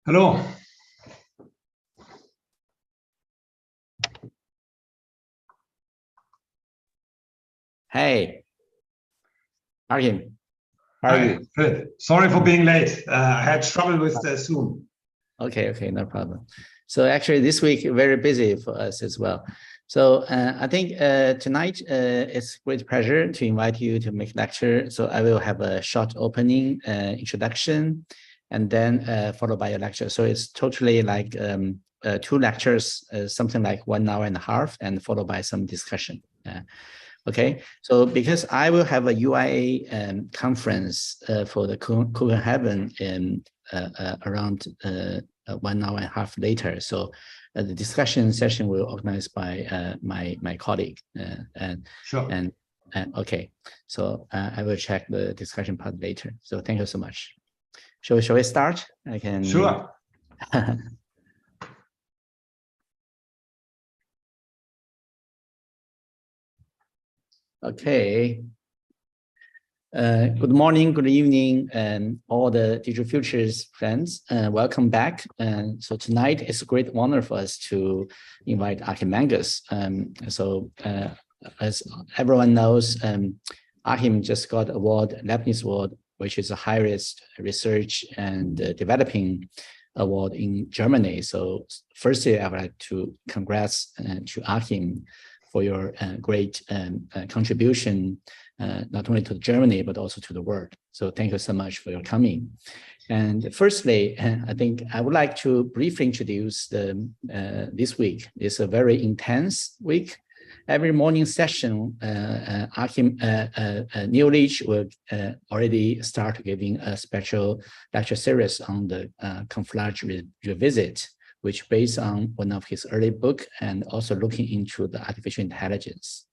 Hello. Hey, Arkin, how are you? Good. Sorry for being late. I had trouble with Zoom. Okay, no problem. So actually this week, very busy for us as well. So I think tonight it's great pleasure to invite you to make lecture. So I will have a short opening introduction and then followed by a lecture. So it's totally like two lectures, something like 1 hour and a half and followed by some discussion. Okay, so because I will have a UIA conference for the Copenhagen in around 1 hour and a half later. So the discussion session will be organized by my colleague. Sure. Okay, so I will check the discussion part later. So thank you so much. Shall we start? I can. Sure. Okay. Good morning, good evening, and all the Digital Futures friends. Welcome back. So tonight it's a great honor for us to invite Achim Mangus. As everyone knows, Achim just got award, Leibniz Award, which is the highest research and developing award in Germany. So firstly, I would like to congrats to Achim for your great contribution, not only to Germany, but also to the world. So thank you so much for your coming. And firstly, I think I would like to briefly introduce this week. It's a very intense week. Every morning session, Achim Newledge will already start giving a special lecture series on the camouflage revisit, which based on one of his early book and also looking into the artificial intelligence.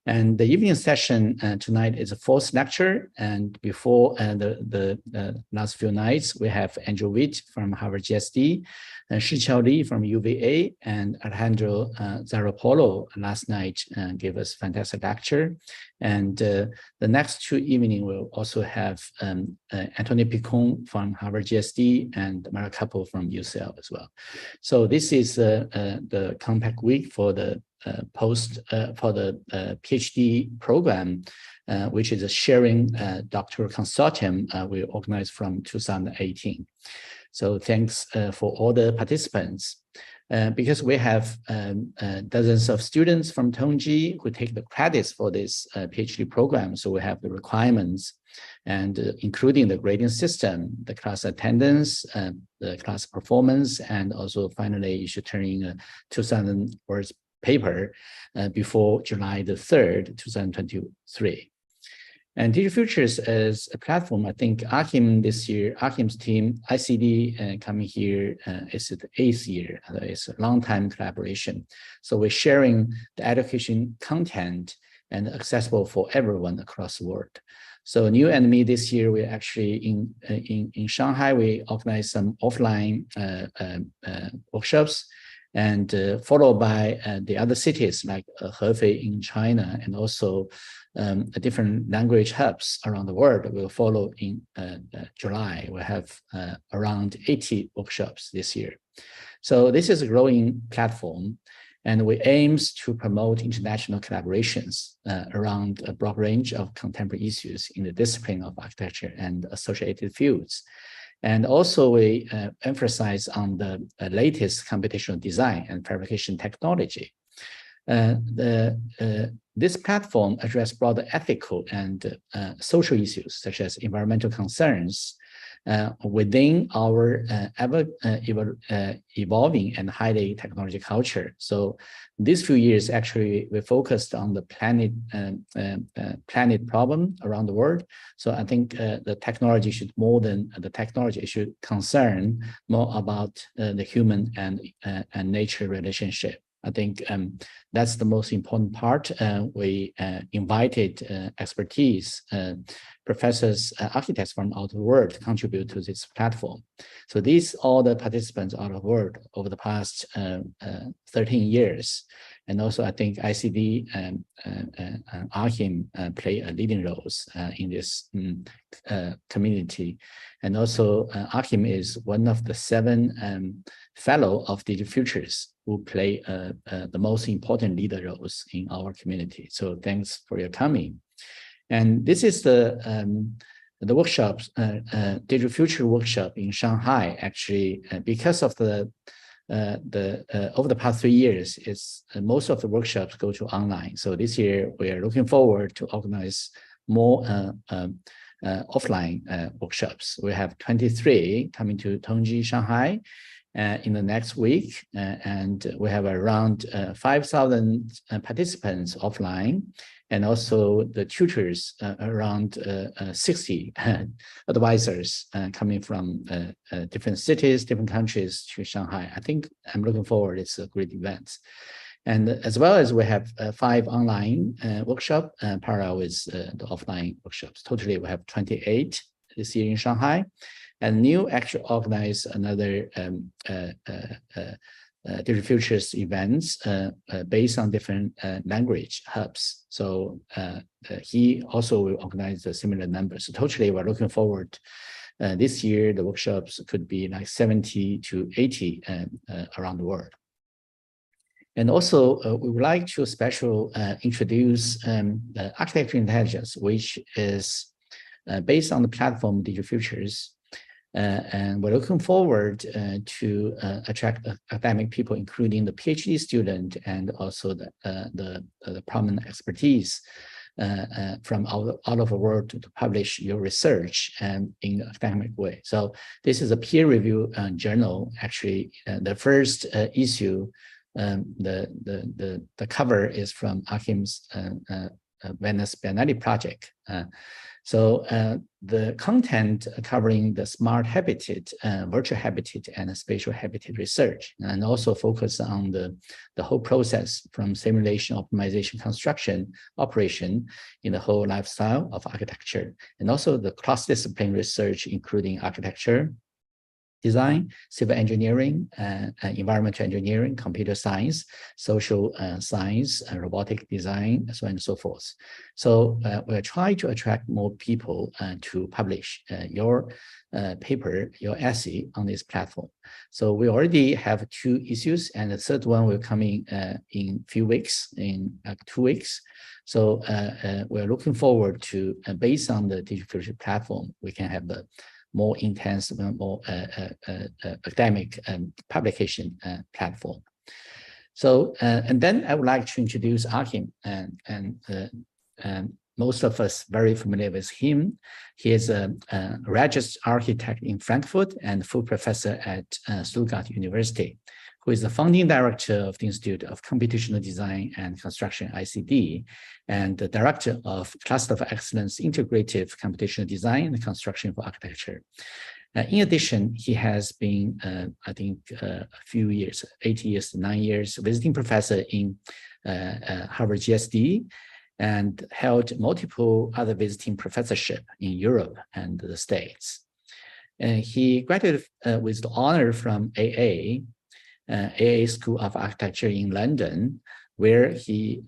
And the evening session tonight is a fourth lecture. And before the last few nights, we have Andrew Witt from Harvard GSD, Shiqiao Li from UVA, and Alejandro Zaropolo last night gave us a fantastic lecture. And the next two evenings will also have Anthony Picon from Harvard GSD and Mara Couple from UCL as well. So this is the compact week for the PhD program, which is a sharing doctoral consortium we organized from 2018. So thanks for all the participants. Because we have dozens of students from Tongji who take the credits for this PhD program. So we have the requirements and including the grading system, the class attendance, the class performance, and also finally you should turn in a 2,000 words paper before July the 3rd, 2023. And Digital Futures as a platform, I think Achim this year, Achim's team, ICD coming here is the 8th year. It's a long time collaboration. So we're sharing the education content and accessible for everyone across the world. So New and me this year, we're actually in Shanghai, we organized some offline workshops and followed by the other cities like Hefei in China and also different language hubs around the world will follow in July. We have around 80 workshops this year. So this is a growing platform and we aim to promote international collaborations around a broad range of contemporary issues in the discipline of architecture and associated fields. And also we emphasize on the latest computational design and fabrication technology. This platform addresses broader ethical and social issues such as environmental concerns within our evolving and highly technology culture. So these few years, actually, we focused on the planet problem around the world. So I think the technology should more than the technology, it should concern more about the human and nature relationship. I think that's the most important part. We invited expertise, professors, architects from all over the world to contribute to this platform. So these all the participants all over the world over the past 13 years. And also, I think ICD and Achim play a leading roles in this community. And also, Achim is one of the 7 fellow of Digital Futures who play the most important leader roles in our community. So thanks for your coming. And this is the workshops, Digital Future workshop in Shanghai. Actually, because of the over the past 3 years, most of the workshops go to online. So this year we are looking forward to organize more offline workshops. We have 23 coming to Tongji, Shanghai in the next week, and we have around 5,000 participants offline, and also the tutors, around 60 advisors coming from different cities, different countries to Shanghai. I think I'm looking forward. It's a great event. And as well as we have 5 online workshops parallel with the offline workshops. Totally, we have 28 this year in Shanghai. And new actually organize another Digital Futures events based on different language hubs. So he also will organize a similar number. So totally, we're looking forward. This year, the workshops could be like 70 to 80 around the world. And also, we would like to introduce architecture intelligence, which is based on the platform Digital Futures. And we're looking forward to attract academic people, including the PhD student and also the prominent expertise from all over the world to publish your research in an academic way. So this is a peer review journal. Actually, the first issue, the cover is from Achim's Venice Biennale project. So the content covering the smart habitat, virtual habitat, and spatial habitat research, and also focus on the whole process from simulation, optimization, construction, operation in the whole lifestyle of architecture, and also the cross-discipline research, including architecture, design, civil engineering, environmental engineering, computer science, social science, robotic design, so on and so forth. So we're trying to attract more people to publish your paper, your essay on this platform. So we already have 2 issues, and the third one will come in a few weeks, in 2 weeks. So we're looking forward to, based on the Digital Future platform, we can have the more intense, more academic publication platform. So, and then I would like to introduce Achim, and most of us very familiar with him. He is a registered architect in Frankfurt and full professor at Stuttgart University, who is the founding director of the Institute of Computational Design and Construction, ICD, and the director of Cluster of Excellence Integrative Computational Design and Construction for Architecture. In addition, he has been, I think, a few years, 8 years, 9 years, visiting professor in Harvard GSD, and held multiple other visiting professorship in Europe and the States. He graduated with the honor from AA School of Architecture in London, where he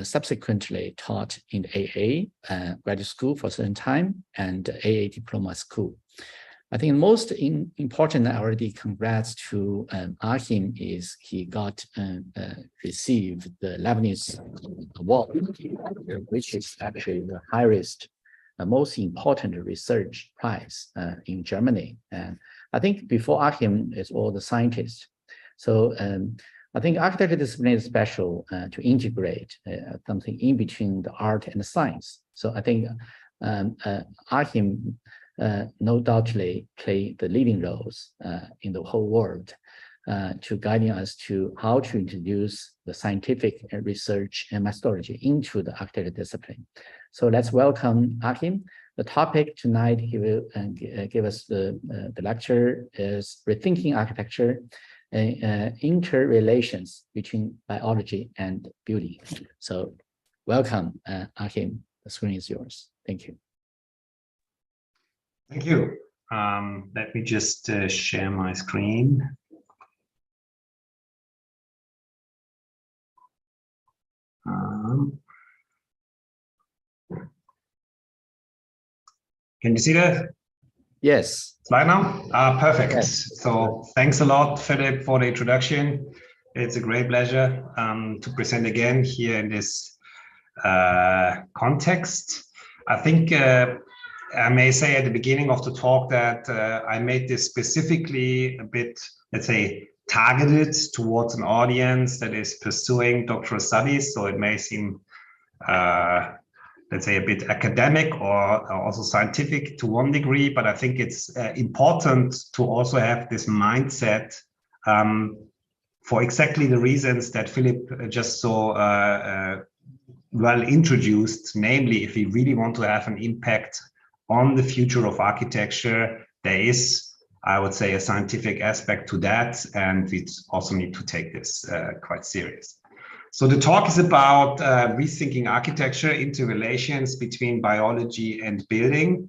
subsequently taught in the AA graduate school for a certain time and AA diploma school. I think most important, already congrats to Achim, is he got received the Leibniz Award, which is actually the highest, most important research prize in Germany. And I think before Achim is all the scientists. So I think architecture discipline is special to integrate something in between the art and the science. So I think Achim no doubtly play the leading roles in the whole world to guiding us to how to introduce the scientific research and methodology into the architecture discipline. So let's welcome Achim. The topic tonight he will give us the lecture is Rethinking Architecture, interrelations between biology and building. So welcome, Achim. The screen is yours. Thank you. Thank you. Let me just share my screen. Can you see that? Yes. Slide now? Perfect. Yes. So thanks a lot, Philip, for the introduction. It's a great pleasure to present again here in this context. I think I may say at the beginning of the talk that I made this specifically a bit, let's say, targeted towards an audience that is pursuing doctoral studies. So it may seem, let's say, a bit academic or also scientific to one degree, but I think it's important to also have this mindset for exactly the reasons that Philip just so well introduced, namely, if we really want to have an impact on the future of architecture, there is, I would say, a scientific aspect to that, and we also need to take this quite serious. So the talk is about rethinking architecture, interrelations between biology and building.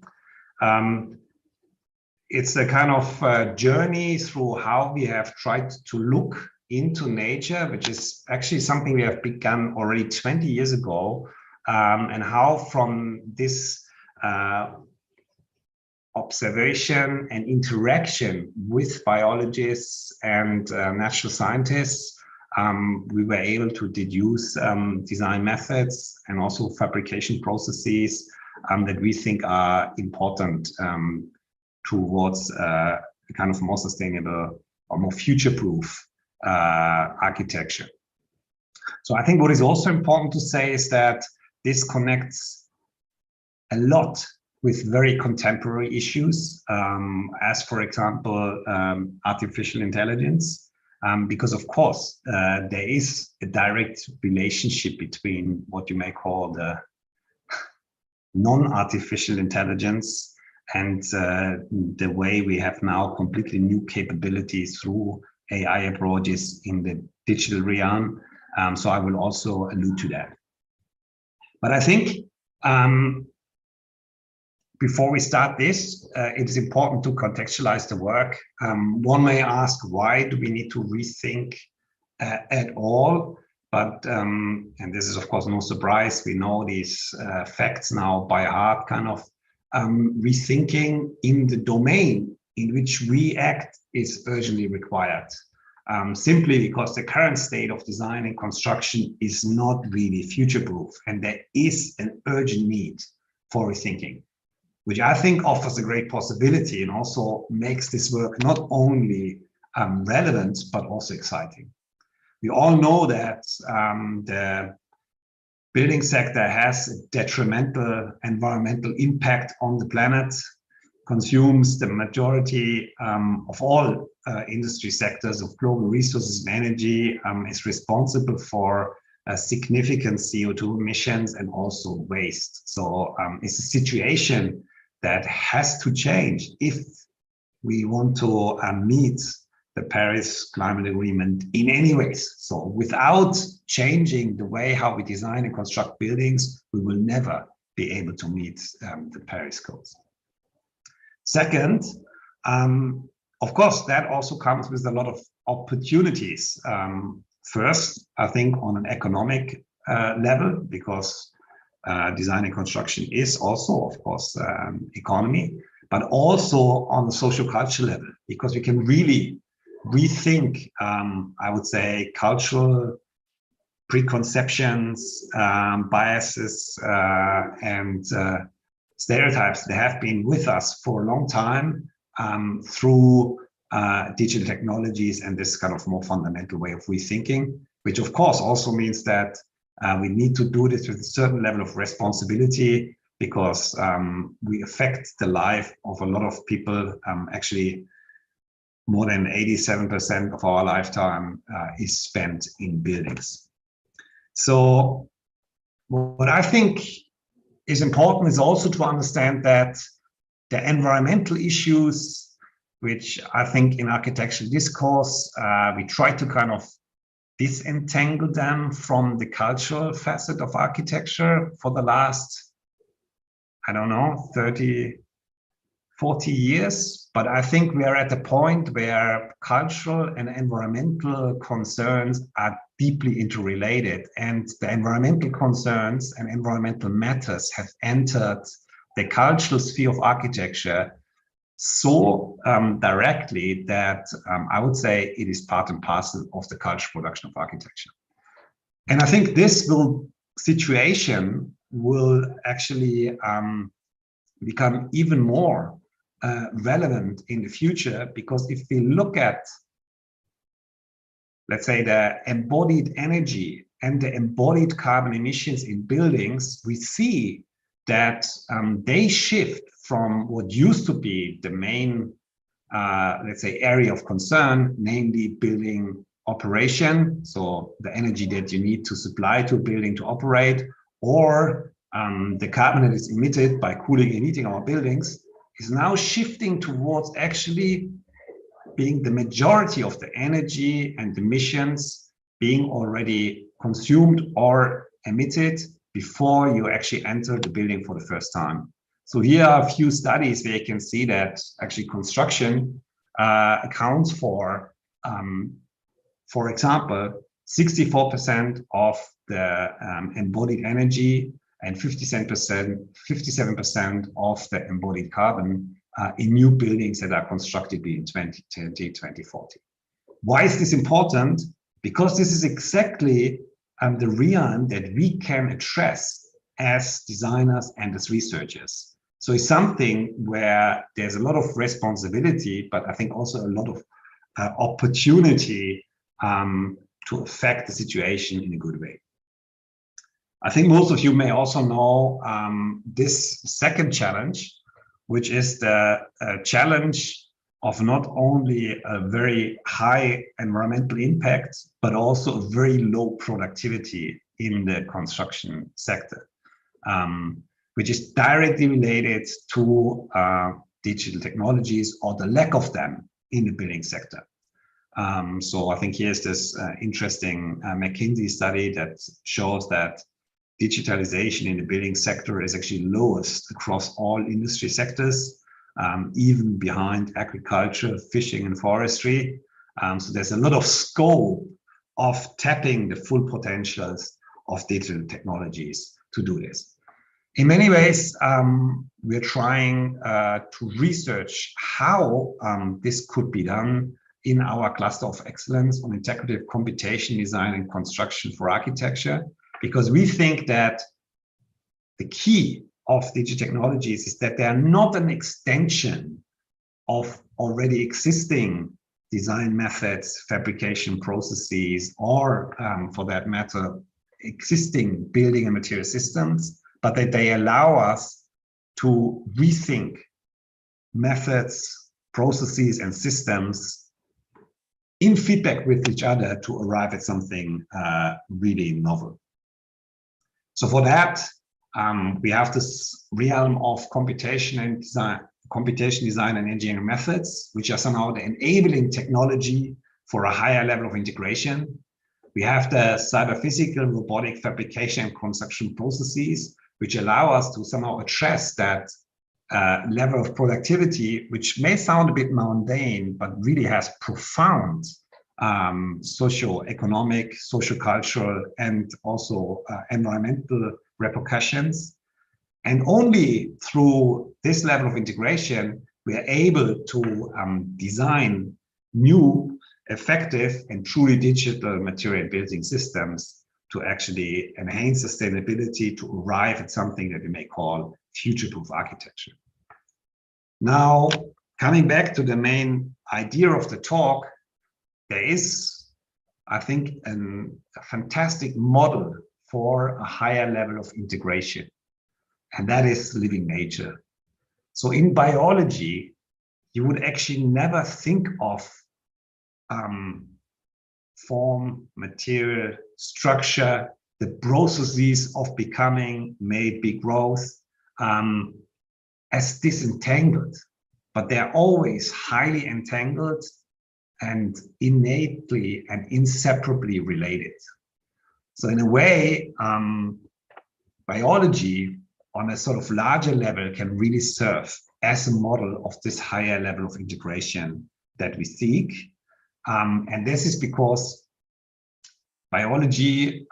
It's a kind of journey through how we have tried to look into nature, which is actually something we have begun already 20 years ago, and how from this observation and interaction with biologists and natural scientists, we were able to deduce design methods and also fabrication processes that we think are important towards a kind of more sustainable or more future-proof architecture. So I think what is also important to say is that this connects a lot with very contemporary issues, as for example, artificial intelligence, because of course, there is a direct relationship between what you may call the non-artificial intelligence and the way we have now completely new capabilities through AI approaches in the digital realm. So I will also allude to that. But I think before we start this, it is important to contextualize the work. One may ask, why do we need to rethink at all? But, and this is of course no surprise, we know these facts now by heart, kind of rethinking in the domain in which we act is urgently required. Simply because the current state of design and construction is not really future-proof, and there is an urgent need for rethinking, which I think offers a great possibility and also makes this work not only relevant, but also exciting. We all know that the building sector has a detrimental environmental impact on the planet, consumes the majority of all industry sectors of global resources and energy, is responsible for significant CO2 emissions and also waste. So it's a situation that has to change if we want to meet the Paris Climate Agreement in any ways. So without changing the way how we design and construct buildings, we will never be able to meet the Paris goals. Second, of course, that also comes with a lot of opportunities. First, I think on an economic level, because design and construction is also, of course, economy, but also on the social cultural level, because we can really rethink, I would say, cultural preconceptions, biases, and stereotypes that have been with us for a long time through digital technologies and this kind of more fundamental way of rethinking, which of course also means that we need to do this with a certain level of responsibility, because we affect the life of a lot of people. Actually, more than 87% of our lifetime is spent in buildings. So what I think is important is also to understand that the environmental issues, which I think in architectural discourse, we try to kind of disentangle them from the cultural facet of architecture for the last, I don't know, 30, 40 years, but I think we are at a point where cultural and environmental concerns are deeply interrelated, and the environmental concerns and environmental matters have entered the cultural sphere of architecture so directly that I would say it is part and parcel of the cultural production of architecture. And I think this situation will actually become even more relevant in the future, because if we look at, let's say, the embodied energy and the embodied carbon emissions in buildings, we see that they shift from what used to be the main, let's say, area of concern, namely building operation, so the energy that you need to supply to a building to operate, or the carbon that is emitted by cooling and heating our buildings, is now shifting towards actually being the majority of the energy and emissions being already consumed or emitted before you actually enter the building for the first time. So here are a few studies where you can see that actually construction accounts for example, 64% of the embodied energy and 57% of the embodied carbon in new buildings that are constructed between 2020 and 2040. Why is this important? Because this is exactly the realm that we can address as designers and as researchers. So it's something where there's a lot of responsibility, but I think also a lot of opportunity to affect the situation in a good way. I think most of you may also know this second challenge, which is the challenge of not only a very high environmental impact, but also a very low productivity in the construction sector, which is directly related to digital technologies or the lack of them in the building sector. So I think here's this interesting McKinsey study that shows that digitalization in the building sector is actually lowest across all industry sectors, even behind agriculture, fishing, and forestry. So there's a lot of scope of tapping the full potentials of digital technologies to do this. In many ways, we're trying to research how this could be done in our cluster of excellence on integrative computation design and construction for architecture, because we think that the key of digital technologies is that they are not an extension of already existing design methods, fabrication processes, or for that matter, existing building and material systems, but that they allow us to rethink methods, processes, and systems in feedback with each other to arrive at something really novel. So for that, we have this realm of computation design and engineering methods, which are somehow the enabling technology for a higher level of integration. We have the cyber-physical, robotic fabrication and construction processes, which allow us to somehow address that level of productivity, which may sound a bit mundane, but really has profound socio-economic, socio-cultural, and also environmental repercussions. And only through this level of integration, we are able to design new, effective, and truly digital material building systems to actually enhance sustainability, to arrive at something that we may call future-proof architecture. Now, coming back to the main idea of the talk, there is, I think, a fantastic model for a higher level of integration, and that is living nature. So in biology, you would actually never think of form, material, structure, the processes of becoming, maybe growth, as disentangled, but they're always highly entangled and innately and inseparably related. So in a way, biology on a sort of larger level can really serve as a model of this higher level of integration that we seek. And this is because biology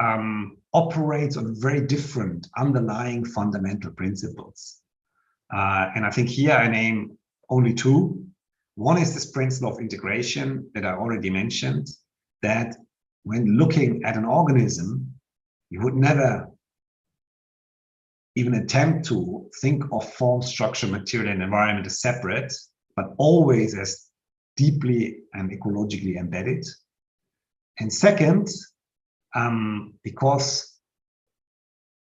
operates on very different underlying fundamental principles. And I think here I name only two. One is this principle of integration that I already mentioned, that when looking at an organism, you would never even attempt to think of form, structure, material, and environment as separate, but always as deeply and ecologically embedded. And second, because,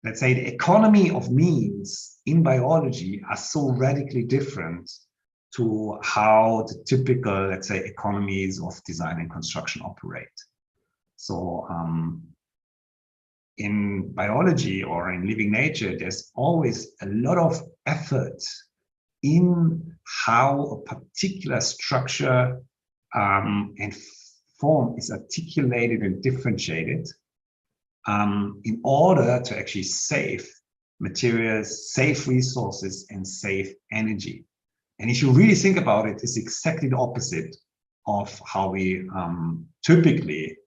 let's say, the economy of means in biology are so radically different to how the typical, let's say, economies of design and construction operate. So in biology or in living nature, there's always a lot of effort in how a particular structure and form is articulated and differentiated in order to actually save materials, save resources, and save energy. And if you really think about it, it's exactly the opposite of how we typically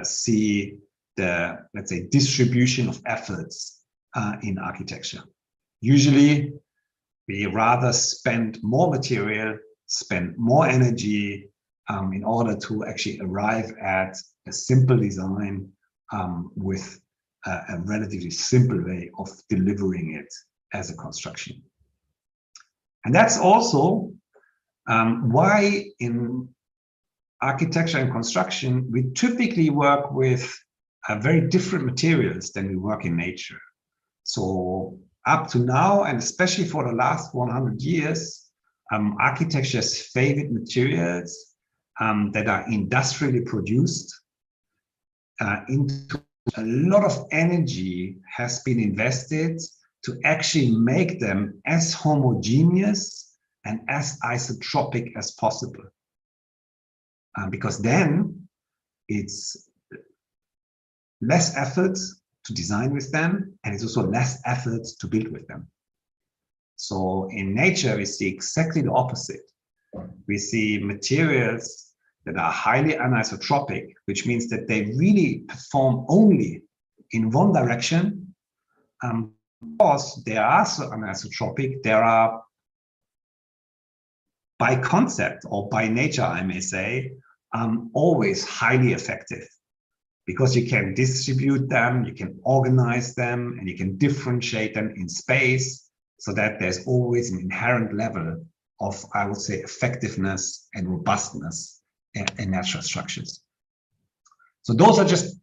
see the, let's say, distribution of efforts in architecture. Usually, we rather spend more material, spend more energy in order to actually arrive at a simple design with a relatively simple way of delivering it as a construction. And that's also why in architecture and construction, we typically work with very different materials than we work in nature. So up to now, and especially for the last 100 years, architecture has favored materials that are industrially produced. Into a lot of energy has been invested to actually make them as homogeneous and as isotropic as possible. Because then it's less effort to design with them, and it's also less effort to build with them. So in nature, we see exactly the opposite. We see materials that are highly anisotropic, which means that they really perform only in one direction. Because they are so anisotropic, they are, by concept or by nature, I may say, always highly effective. Because you can distribute them, you can organize them, and you can differentiate them in space so that there's always an inherent level of, I would say, effectiveness and robustness in natural structures. So those are just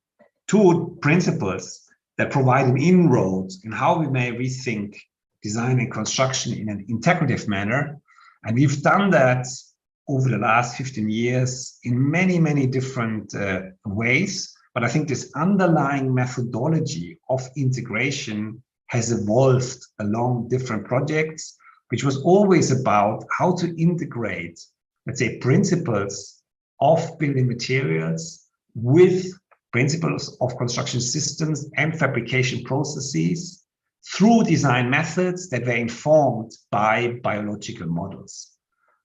two principles that provide an inroad in how we may rethink design and construction in an integrative manner. And we've done that over the last 15 years in many, many different ways. But I think this underlying methodology of integration has evolved along different projects, which was always about how to integrate, let's say, principles of building materials with principles of construction systems and fabrication processes through design methods that were informed by biological models.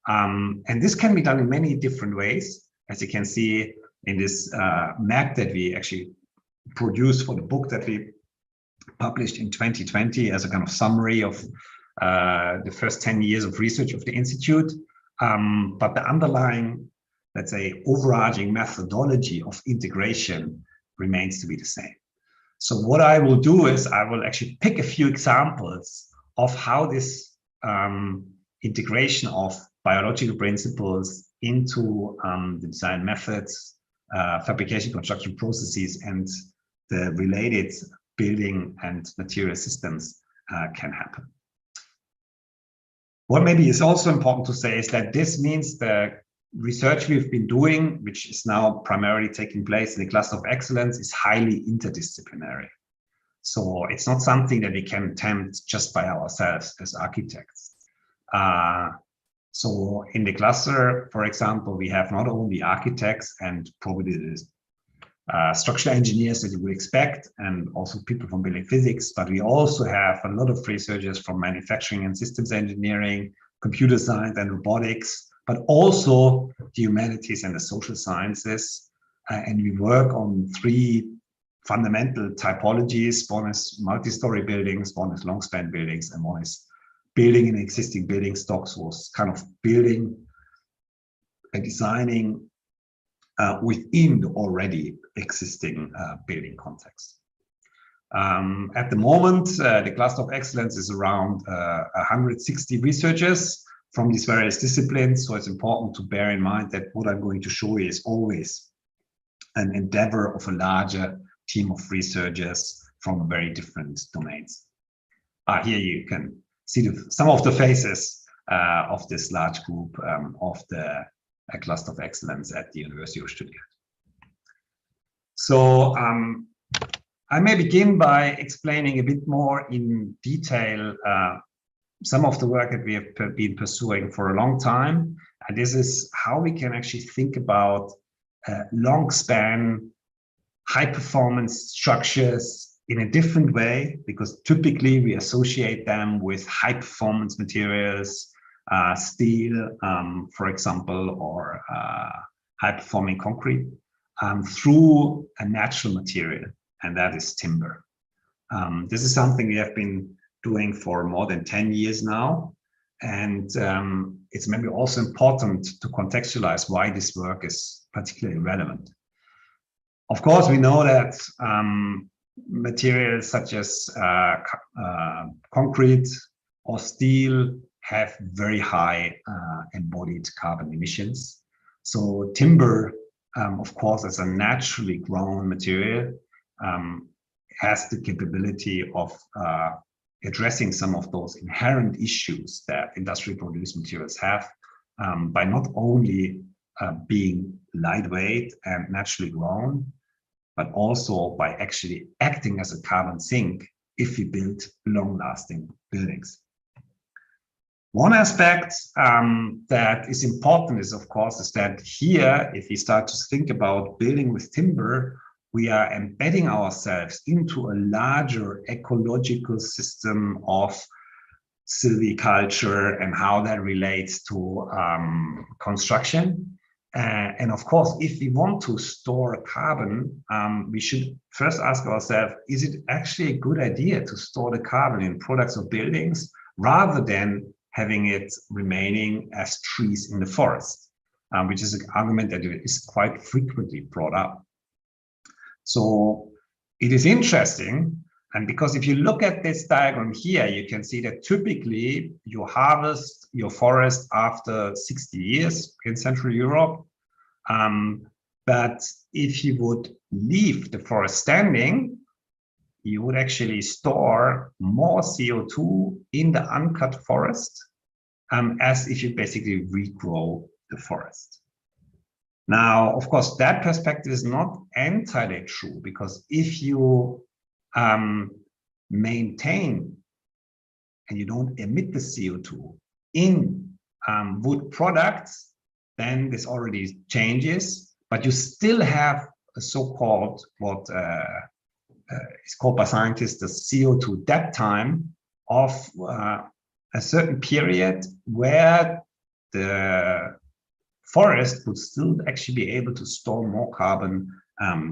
And this can be done in many different ways, as you can see in this map that we actually produced for the book that we published in 2020 as a kind of summary of the first 10 years of research of the Institute. But the underlying, let's say, overarching methodology of integration remains to be the same. So what I will do is I will actually pick a few examples of how this integration of biological principles into the design methods, fabrication, construction processes, and the related building and material systems can happen. What maybe is also important to say is that this means the research we've been doing, which is now primarily taking place in the cluster of excellence, is highly interdisciplinary. So it's not something that we can attempt just by ourselves as architects. So in the cluster, for example, we have not only architects and probably the structural engineers that you would expect, and also people from building physics, but we also have a lot of researchers from manufacturing and systems engineering, computer science and robotics, but also the humanities and the social sciences. And we work on 3 fundamental typologies. One is multi-story buildings, one is long-span buildings, and one is building in existing building stocks, was kind of building and designing within the already existing building context. At the moment, the Cluster of Excellence is around 160 researchers from these various disciplines. So it's important to bear in mind that what I'm going to show you is always an endeavor of a larger team of researchers from very different domains. Here you can see some of the faces of this large group of the Cluster of Excellence at the University of Stuttgart. So I may begin by explaining a bit more in detail some of the work that we have been pursuing for a long time. And this is how we can actually think about long span, high performance structures in a different way, because typically we associate them with high performance materials, steel, for example, or high performing concrete, through a natural material, and that is timber. This is something we have been doing for more than 10 years now. And it's maybe also important to contextualize why this work is particularly relevant. Of course, we know that materials such as concrete or steel have very high embodied carbon emissions. So timber, of course, as a naturally grown material, has the capability of addressing some of those inherent issues that industrially produced materials have, by not only being lightweight and naturally grown, but also by actually acting as a carbon sink if we build long-lasting buildings. One aspect that is important is, of course, is that here, if we start to think about building with timber, we are embedding ourselves into a larger ecological system of silviculture and how that relates to construction. And of course, if we want to store carbon, we should first ask ourselves, is it actually a good idea to store the carbon in products of buildings rather than having it remaining as trees in the forest, which is an argument that is quite frequently brought up. So it is interesting, and because if you look at this diagram here, you can see that typically you harvest your forest after 60 years in Central Europe. But if you would leave the forest standing, you would actually store more CO2 in the uncut forest as if you basically regrow the forest. Now, of course, that perspective is not entirely true, because if you maintain and you don't emit the CO2 in wood products, then this already changes, but you still have a so-called, what is called by scientists the CO2 dead time of a certain period where the forest would still actually be able to store more carbon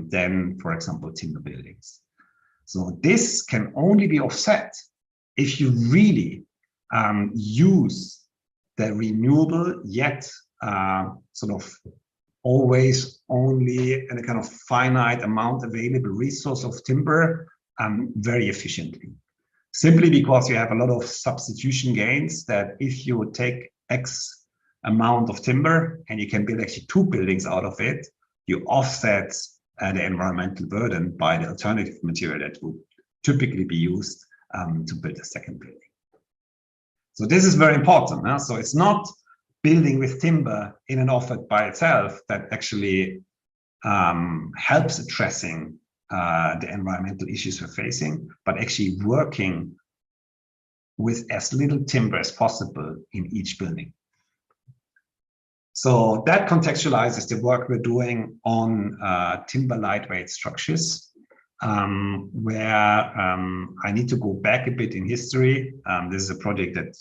than, for example, timber buildings. So this can only be offset if you really use the renewable yet sort of always only in a kind of finite amount available resource of timber very efficiently. Simply because you have a lot of substitution gains, that if you take X amount of timber and you can build actually 2 buildings out of it, you offset the environmental burden by the alternative material that would typically be used to build a second building. So this is very important. Huh? So it's not building with timber in and of it by itself that actually helps addressing the environmental issues we're facing, but actually working with as little timber as possible in each building. So that contextualizes the work we're doing on timber lightweight structures, where I need to go back a bit in history. This is a project that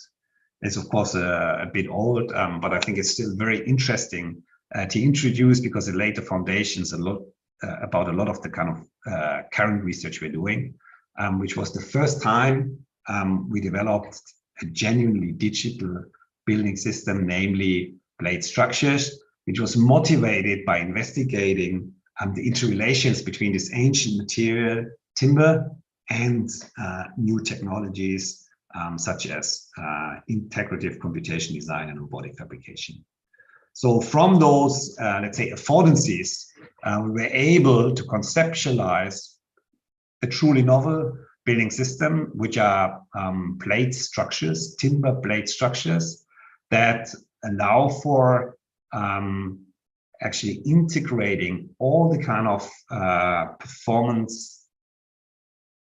is, of course, a bit old, but I think it's still very interesting to introduce, because it laid the foundations about a lot of the kind of current research we're doing, which was the first time we developed a genuinely digital building system, namely blade structures, which was motivated by investigating the interrelations between this ancient material, timber, and new technologies such as integrative computation design and robotic fabrication. So from those, let's say, affordances, we were able to conceptualize a truly novel building system, which are blade structures, timber blade structures that allow for actually integrating all the kind of performance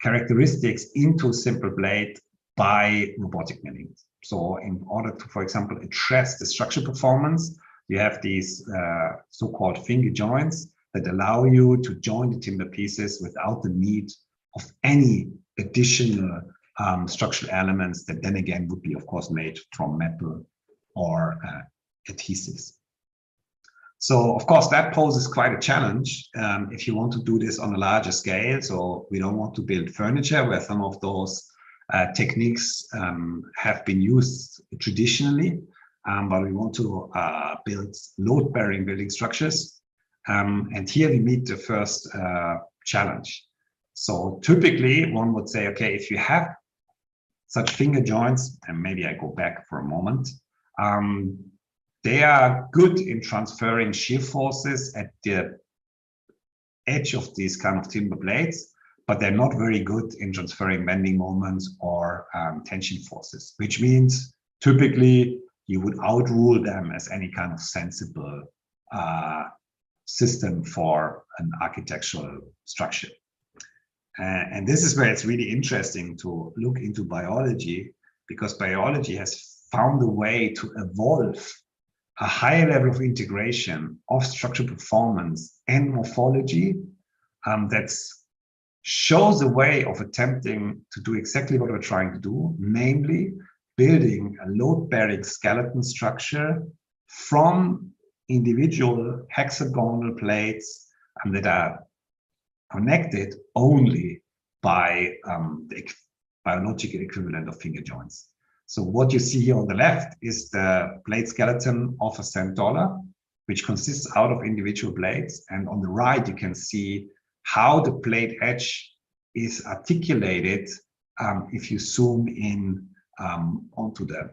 characteristics into a simple blade by robotic milling. So in order to, for example, address the structural performance, you have these so-called finger joints that allow you to join the timber pieces without the need of any additional structural elements that then again would be, of course, made from metal or adhesives. So, of course, that poses quite a challenge if you want to do this on a larger scale. So we don't want to build furniture where some of those techniques have been used traditionally, but we want to build load-bearing building structures. And here we meet the first challenge. So typically one would say, okay, if you have such finger joints, and maybe I go back for a moment, they are good in transferring shear forces at the edge of these kind of timber blades, but they're not very good in transferring bending moments or tension forces, which means typically you would outrule them as any kind of sensible system for an architectural structure. And this is where it's really interesting to look into biology, because biology has found a way to evolve a higher level of integration of structural performance and morphology that shows a way of attempting to do exactly what we're trying to do, namely building a load-bearing skeleton structure from individual hexagonal plates that are connected only by the biological equivalent of finger joints. So what you see here on the left is the blade skeleton of a sand dollar, which consists out of individual blades. And on the right, you can see how the blade edge is articulated if you zoom in onto the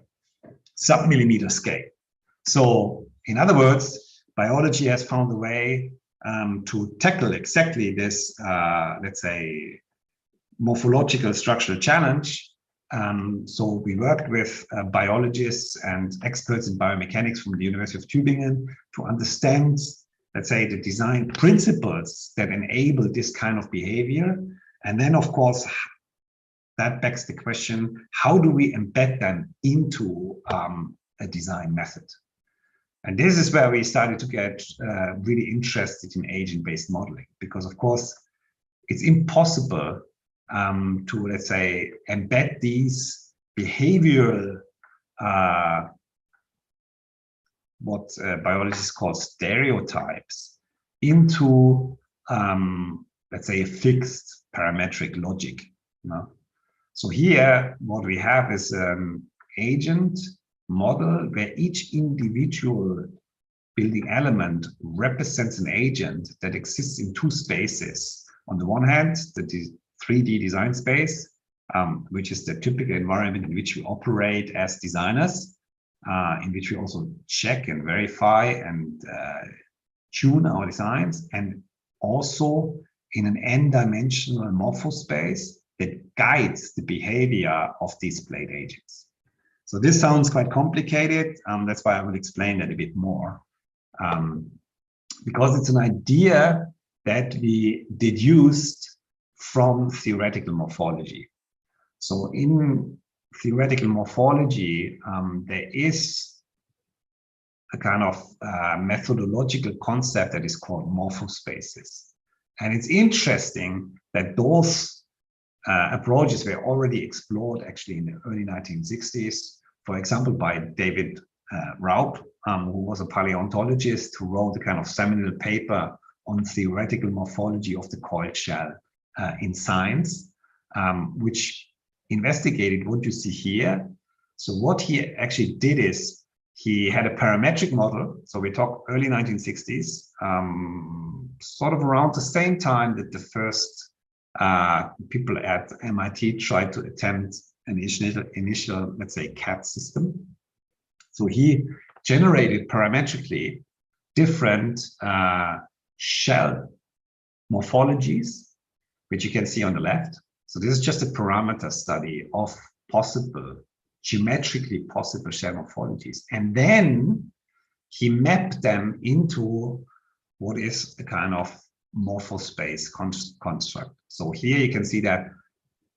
sub-millimeter scale. So in other words, biology has found a way to tackle exactly this, let's say, morphological structural challenge. So we worked with biologists and experts in biomechanics from the University of Tübingen to understand, let's say, the design principles that enable this kind of behavior. And then, of course, that begs the question, how do we embed them into a design method? And this is where we started to get really interested in agent-based modeling, because, of course, it's impossible to, let's say, embed these behavioral, what biologists call stereotypes, into, let's say, a fixed parametric logic. So here, what we have is an agent model where each individual building element represents an agent that exists in two spaces. On the one hand, the 3D design space, which is the typical environment in which we operate as designers, in which we also check and verify and tune our designs, and also in an n-dimensional morphospace that guides the behavior of these blade agents. So this sounds quite complicated. That's why I will explain that a bit more. Because it's an idea that we deduced from theoretical morphology. So in theoretical morphology, there is a kind of methodological concept that is called morphospaces. And it's interesting that those approaches were already explored actually in the early 1960s, for example, by David Raup, who was a paleontologist who wrote a kind of seminal paper on theoretical morphology of the coiled shell in Science, which investigated what you see here. So what he actually did is he had a parametric model. So we talk early 1960s, sort of around the same time that the first people at MIT tried to attempt an initial, let's say, CAD system. So he generated parametrically different shell morphologies, which you can see on the left. So this is just a parameter study of possible, geometrically possible shell morphologies. And then he mapped them into what is a kind of morphospace construct. So here you can see that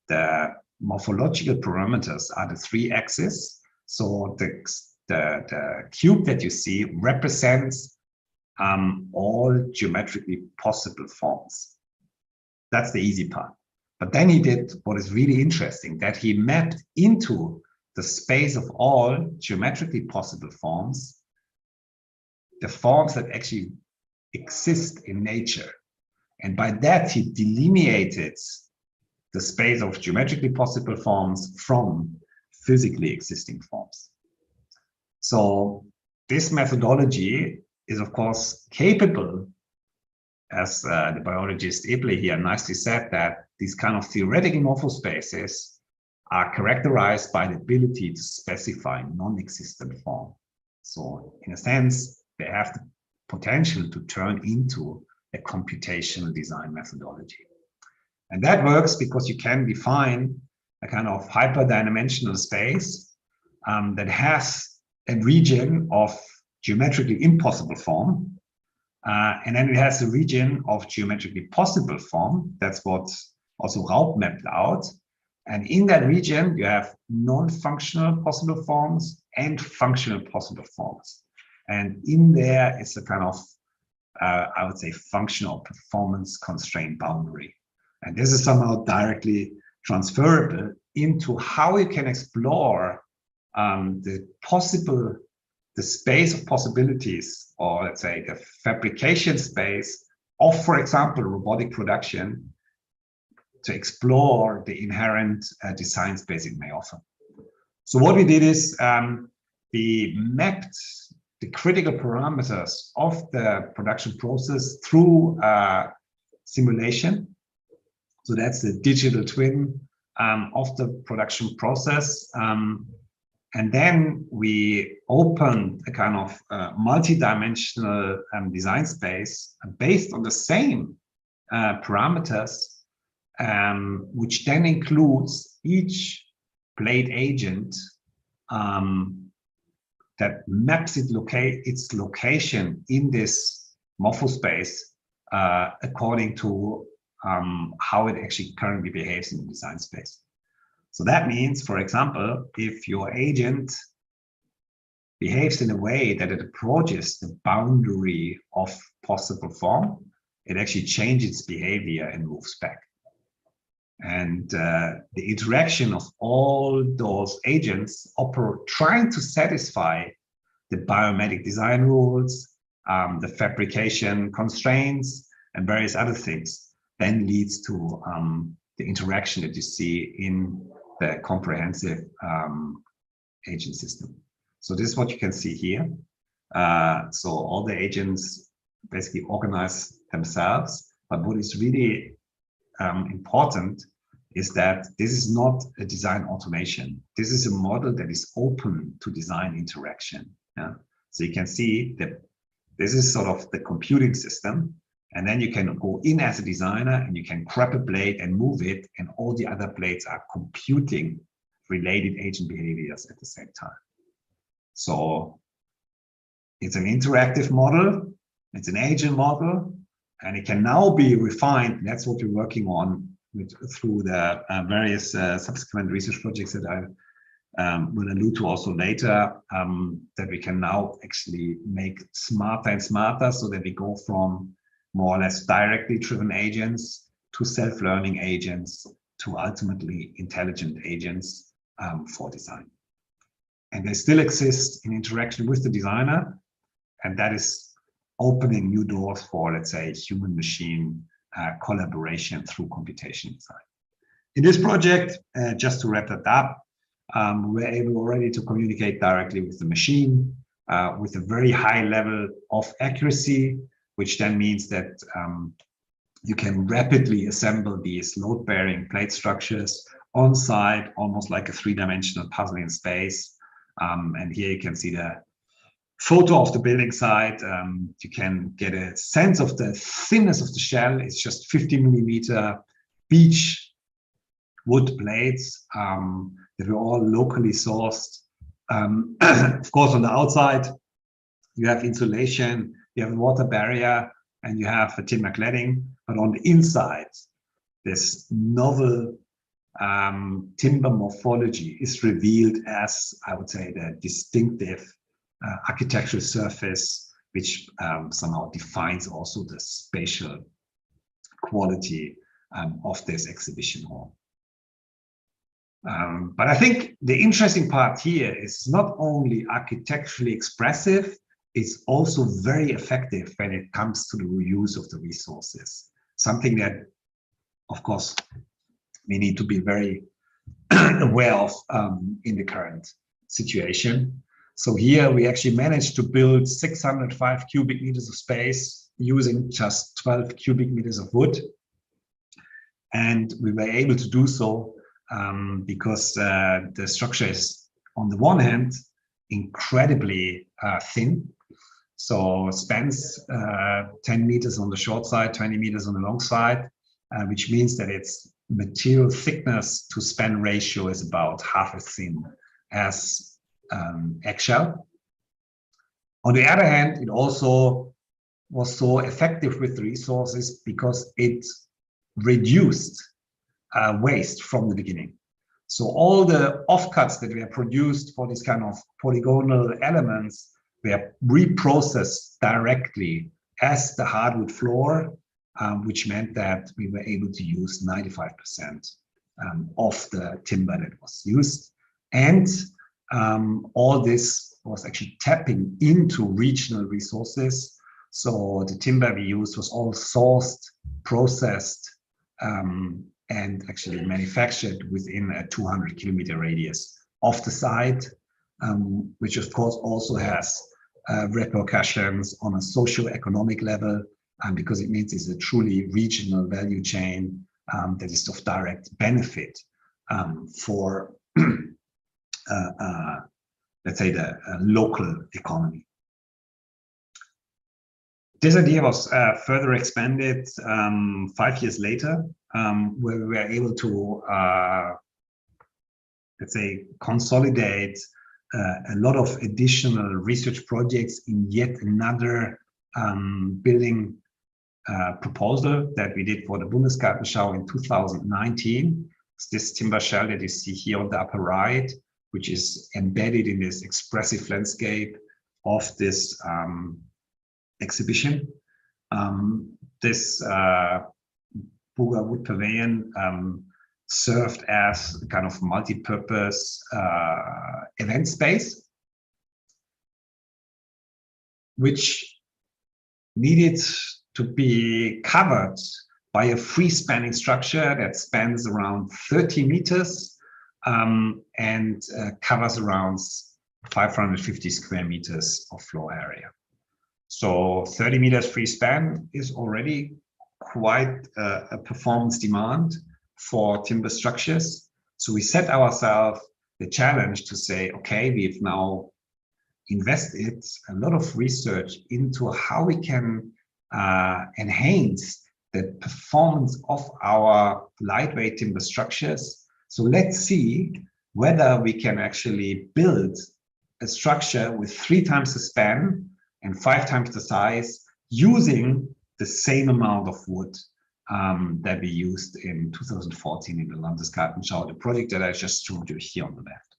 the morphological parameters are the 3 axes. So the cube that you see represents all geometrically possible forms. That's the easy part. But then he did what is really interesting, that he mapped into the space of all geometrically possible forms, the forms that actually exist in nature. And by that, he delineated the space of geometrically possible forms from physically existing forms. So this methodology is, of course, capable, as the biologist Eble here nicely said, that these kind of theoretical morphospaces are characterized by the ability to specify non-existent form. So in a sense, they have the potential to turn into a computational design methodology. And that works because you can define a kind of hyperdimensional space that has a region of geometrically impossible form. And then it has a region of geometrically possible form. That's what also Raup mapped out. And in that region, you have non-functional possible forms and functional possible forms. And in there is a kind of, I would say, functional performance constraint boundary. And this is somehow directly transferable into how you can explore the space of possibilities, or let's say the fabrication space of, for example, robotic production, to explore the inherent design space it may offer. So what we did is we mapped the critical parameters of the production process through simulation. So that's the digital twin of the production process. And then we opened a kind of multi-dimensional design space based on the same parameters, which then includes each blade agent that maps its location in this morphospace according to how it actually currently behaves in the design space. So that means, for example, if your agent behaves in a way that it approaches the boundary of possible form, it actually changes its behavior and moves back. And the interaction of all those agents trying to satisfy the biometric design rules, the fabrication constraints, and various other things, then leads to the interaction that you see in the comprehensive agent system. So this is what you can see here. So all the agents basically organize themselves, but what is really important is that this is not a design automation. This is a model that is open to design interaction. Yeah? So you can see that this is sort of the computing system, and then you can go in as a designer and you can grab a blade and move it, and all the other blades are computing related agent behaviors at the same time. So it's an interactive model, it's an agent model, and it can now be refined. That's what we're working on through the various subsequent research projects that will allude to also later, that we can now actually make smarter and smarter, so that we go from more or less directly driven agents to self-learning agents to ultimately intelligent agents for design. And they still exist in interaction with the designer, and that is opening new doors for, let's say, human-machine collaboration through computation design. In this project, just to wrap that up, we're able already to communicate directly with the machine with a very high level of accuracy, which then means that you can rapidly assemble these load-bearing plate structures on site, almost like a three-dimensional puzzle in space. And here you can see the photo of the building site. You can get a sense of the thinness of the shell. It's just 50mm beech wood plates that were all locally sourced. Of course, on the outside, you have insulation, you have a water barrier, and you have a timber cladding. But on the inside, this novel timber morphology is revealed as, I would say, the distinctive architectural surface, which somehow defines also the spatial quality of this exhibition hall. But I think the interesting part here is not only architecturally expressive, it's also very effective when it comes to the reuse of the resources. Something that, of course, we need to be very aware of in the current situation. So here we actually managed to build 605 cubic meters of space using just 12 cubic meters of wood. And we were able to do so because the structure is, on the one hand, incredibly thin. So spans 10 meters on the short side, 20 meters on the long side, which means that its material thickness to span ratio is about half as thin as eggshell. On the other hand, it also was so effective with the resources because it reduced waste from the beginning. So all the offcuts that were produced for this kind of polygonal elements were reprocessed directly as the hardwood floor, which meant that we were able to use 95% of the timber that was used. And all this was actually tapping into regional resources. So the timber we used was all sourced, processed, and actually manufactured within a 200-kilometer radius of the site, which of course also has repercussions on a socio-economic level, because it means it's a truly regional value chain that is of direct benefit for, let's say, the local economy. This idea was further expanded 5 years later, where we were able to, let's say, consolidate a lot of additional research projects in yet another building proposal that we did for the Bundesgartenschau in 2019. It's this timber shell that you see here on the upper right, which is embedded in this expressive landscape of this exhibition. This BUGA Wood Pavilion served as a kind of multi-purpose event space, which needed to be covered by a free-spanning structure that spans around 30 meters and covers around 550 square meters of floor area. So 30 meters free span is already quite a performance demand for timber structures. So we set ourselves the challenge to say, okay, we've now invested a lot of research into how we can enhance the performance of our lightweight timber structures. So let's see whether we can actually build a structure with 3 times the span and 5 times the size using the same amount of wood that we used in 2014 in the Landesgartenschau, the project that I just showed you here on the left.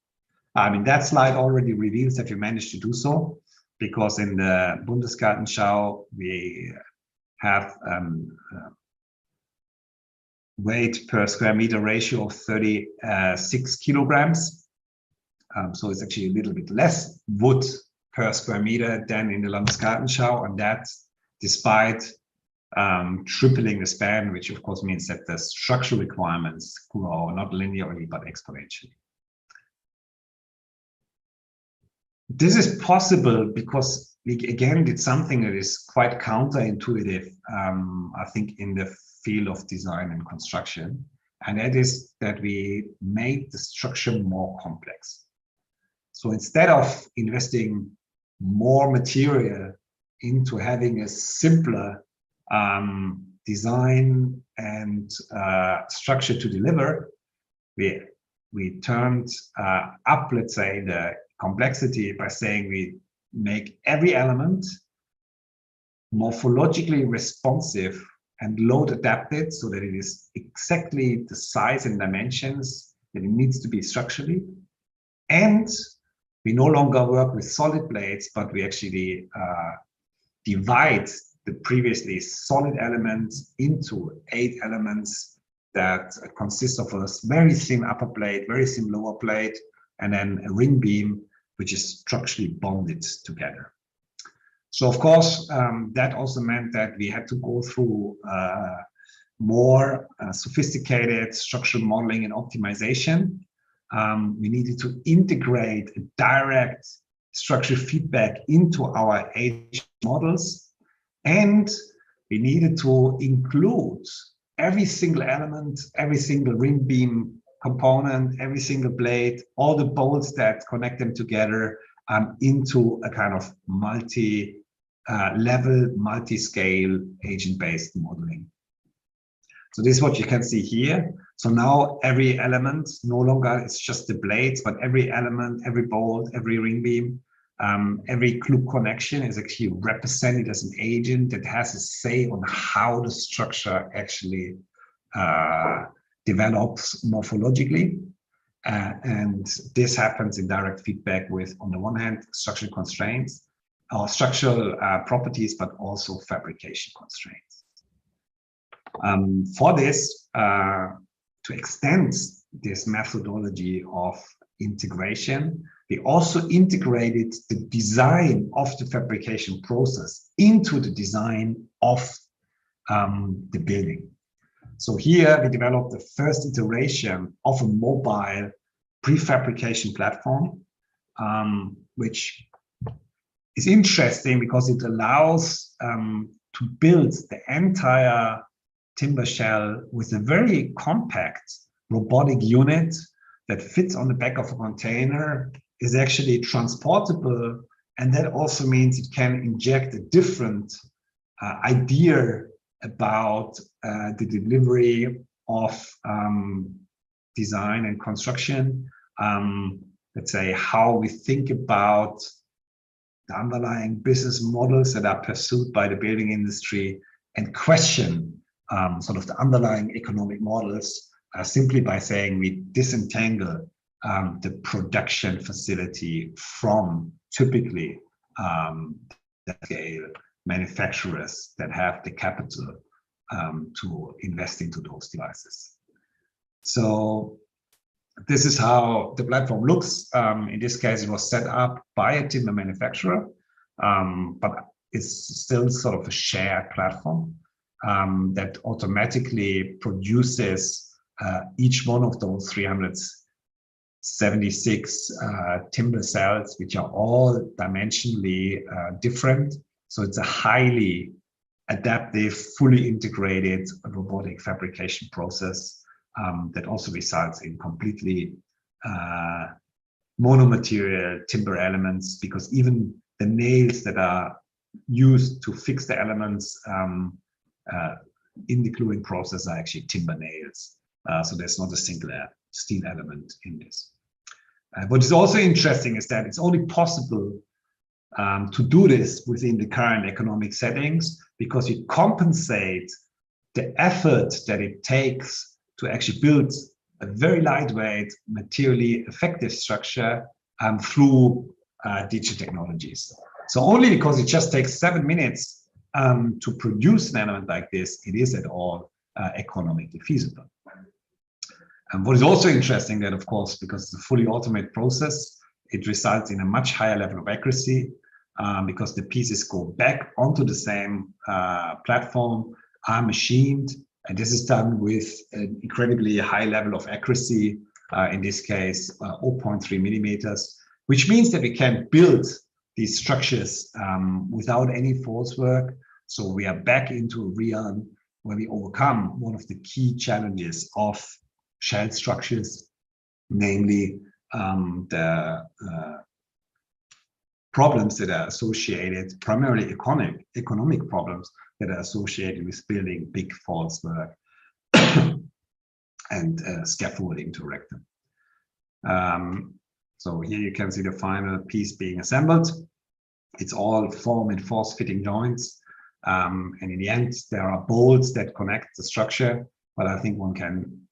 I mean, that slide already reveals that we managed to do so, because in the Bundesgartenschau, we have weight per square meter ratio of 36 kilograms. So it's actually a little bit less wood per square meter than in the Landesgartenschau, and that's despite tripling the span, which of course means that the structural requirements grow not linearly but exponentially. This is possible because we again did something that is quite counterintuitive, I think, in the field of design and construction, and that is that we made the structure more complex. So instead of investing more material into having a simpler design and structure to deliver, we turned up, let's say, the complexity by saying we make every element morphologically responsive and load adapted so that it is exactly the size and dimensions that it needs to be structurally. And we no longer work with solid blades, but we actually divide the previously solid elements into 8 elements that consist of a very thin upper plate, very thin lower plate, and then a ring beam, which is structurally bonded together. So of course, that also meant that we had to go through more sophisticated structural modeling and optimization. We needed to integrate a direct structural feedback into our ADF models, and we needed to include every single element, every single ring beam component, every single blade, all the bolts that connect them together into a kind of multi-level, multi-scale agent-based modeling. So this is what you can see here. So now every element no longer is just the blades, but every element, every bolt, every ring beam, every loop connection is actually represented as an agent that has a say on how the structure actually develops morphologically. And this happens in direct feedback with, on the one hand, structural constraints, or structural properties, but also fabrication constraints. For this, to extend this methodology of integration, we also integrated the design of the fabrication process into the design of the building. So here we developed the first iteration of a mobile prefabrication platform, which is interesting because it allows to build the entire timber shell with a very compact robotic unit that fits on the back of a container, is actually transportable, and that also means it can inject a different idea about the delivery of design and construction. Let's say how we think about the underlying business models that are pursued by the building industry, and question sort of the underlying economic models simply by saying we disentangle the production facility from typically the scale manufacturers that have the capital to invest into those devices. So this is how the platform looks. In this case, it was set up by a timber manufacturer, but it's still sort of a shared platform that automatically produces each one of those 376 timber cells, which are all dimensionally different. So it's a highly adaptive, fully integrated robotic fabrication process that also results in completely monomaterial timber elements, because even the nails that are used to fix the elements in the gluing process are actually timber nails. So there's not a single steel element in this. What is also interesting is that it's only possible to do this within the current economic settings, because you compensate the effort that it takes to actually build a very lightweight, materially effective structure through digital technologies. So only because it just takes 7 minutes to produce an element like this, it is at all economically feasible. And what is also interesting that, of course, because it's a fully automated process, it results in a much higher level of accuracy because the pieces go back onto the same platform, are machined, and this is done with an incredibly high level of accuracy, in this case 0.3 millimeters, which means that we can build these structures without any false work. So we are back into a realm where we overcome one of the key challenges of shell structures, namely the problems that are associated, primarily economic problems that are associated with building big false work and scaffolding to erect them. So here you can see the final piece being assembled. It's all form and force fitting joints. And in the end, there are bolts that connect the structure, but I think one can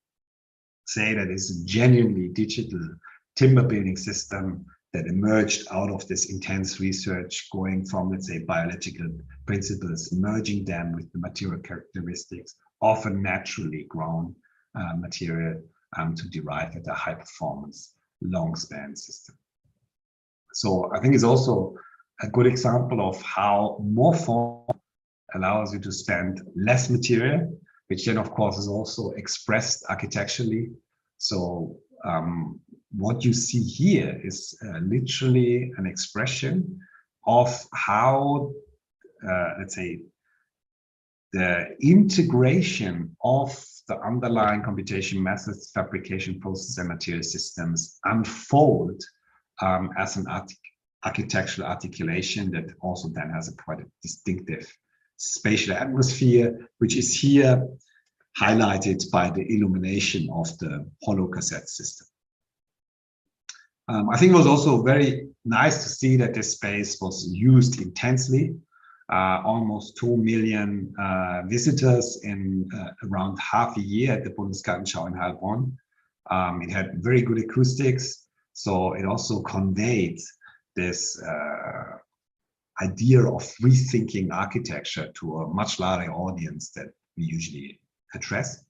say that it's a genuinely digital timber building system that emerged out of this intense research, going from, let's say, biological principles, merging them with the material characteristics of a naturally grown material to derive at a high performance long span system. So I think it's also a good example of how more form allows you to spend less material, which then of course is also expressed architecturally. So what you see here is literally an expression of how, let's say, the integration of the underlying computation methods, fabrication process, and material systems unfold as an architectural articulation that also then has a quite a distinctive spatial atmosphere, which is here highlighted by the illumination of the hollow cassette system. I think it was also very nice to see that this space was used intensely. Almost 2 million visitors in around half a year at the Bundesgartenschau in Heilbronn. It had very good acoustics, so it also conveyed this idea of rethinking architecture to a much larger audience that we usually address.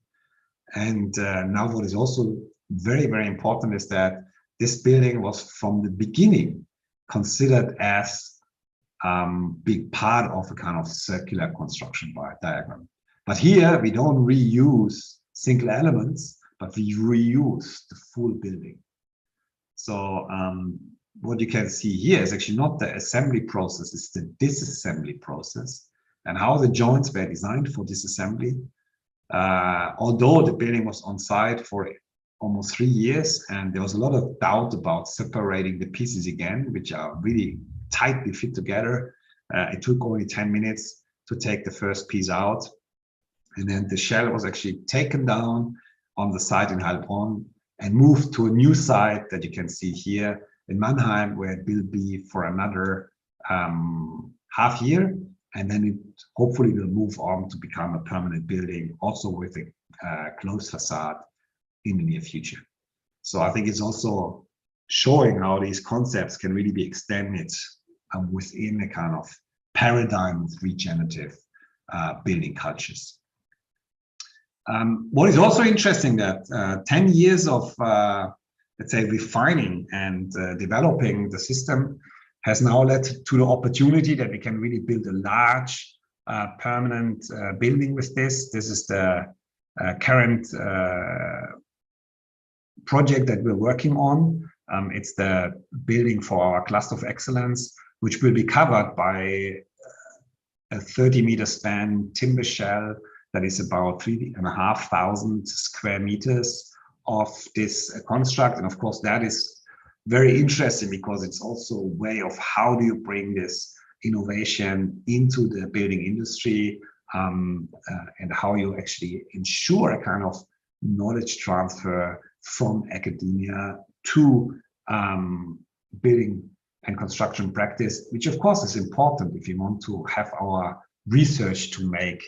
And now what is also very, very important is that this building was from the beginning considered as being part of a kind of circular construction diagram. But here we don't reuse single elements, but we reuse the full building. So what you can see here is actually not the assembly process, it's the disassembly process and how the joints were designed for disassembly. Although the building was on site for almost 3 years and there was a lot of doubt about separating the pieces again, which are really tightly fit together. It took only 10 minutes to take the first piece out. And then the shell was actually taken down on the site in Heilbronn and moved to a new site that you can see here in Mannheim, where it will be for another half year. And then it hopefully will move on to become a permanent building, also with a closed facade in the near future. So I think it's also showing how these concepts can really be extended within a kind of paradigm of regenerative building cultures. What is also interesting that 10 years of, let's say, refining and developing the system has now led to the opportunity that we can really build a large permanent building with this. This is the current project that we're working on. It's the building for our cluster of excellence, which will be covered by a 30-meter span timber shell that is about 3,500 square meters of this construct. And of course, that is very interesting because it's also a way of how do you bring this innovation into the building industry and how you actually ensure a kind of knowledge transfer from academia to building and construction practice, which of course is important if you want to have our research to make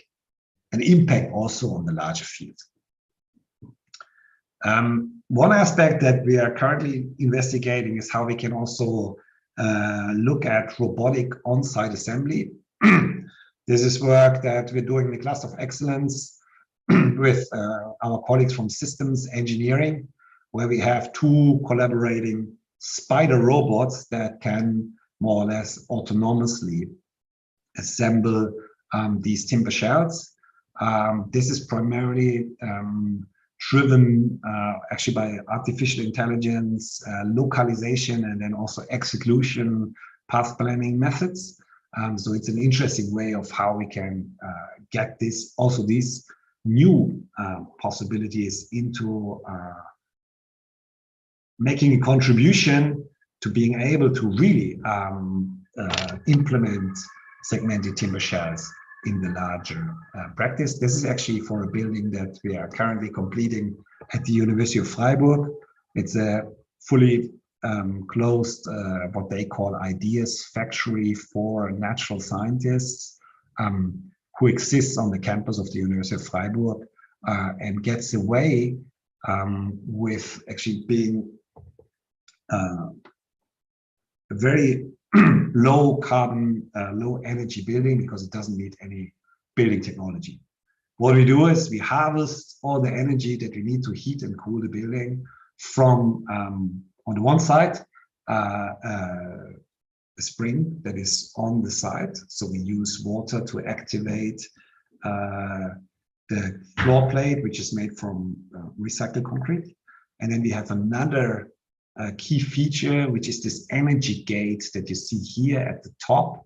an impact also on the larger field. One aspect that we are currently investigating is how we can also look at robotic on-site assembly. This is work that we're doing in the Cluster of Excellence with our colleagues from Systems Engineering, where we have two collaborating spider robots that can more or less autonomously assemble these timber shells. This is primarily driven actually by artificial intelligence, localization, and then also execution path planning methods. So it's an interesting way of how we can get this, also these new possibilities into making a contribution to being able to really implement segmented timber shells in the larger practice. This is actually for a building that we are currently completing at the University of Freiburg. It's a fully closed, what they call ideas factory for natural scientists who exists on the campus of the University of Freiburg and gets away with actually being a very low carbon, low energy building, because it doesn't need any building technology. What we do is we harvest all the energy that we need to heat and cool the building from, on the one side, a spring that is on the site. So we use water to activate the floor plate, which is made from recycled concrete. And then we have another key feature, which is this energy gate that you see here at the top,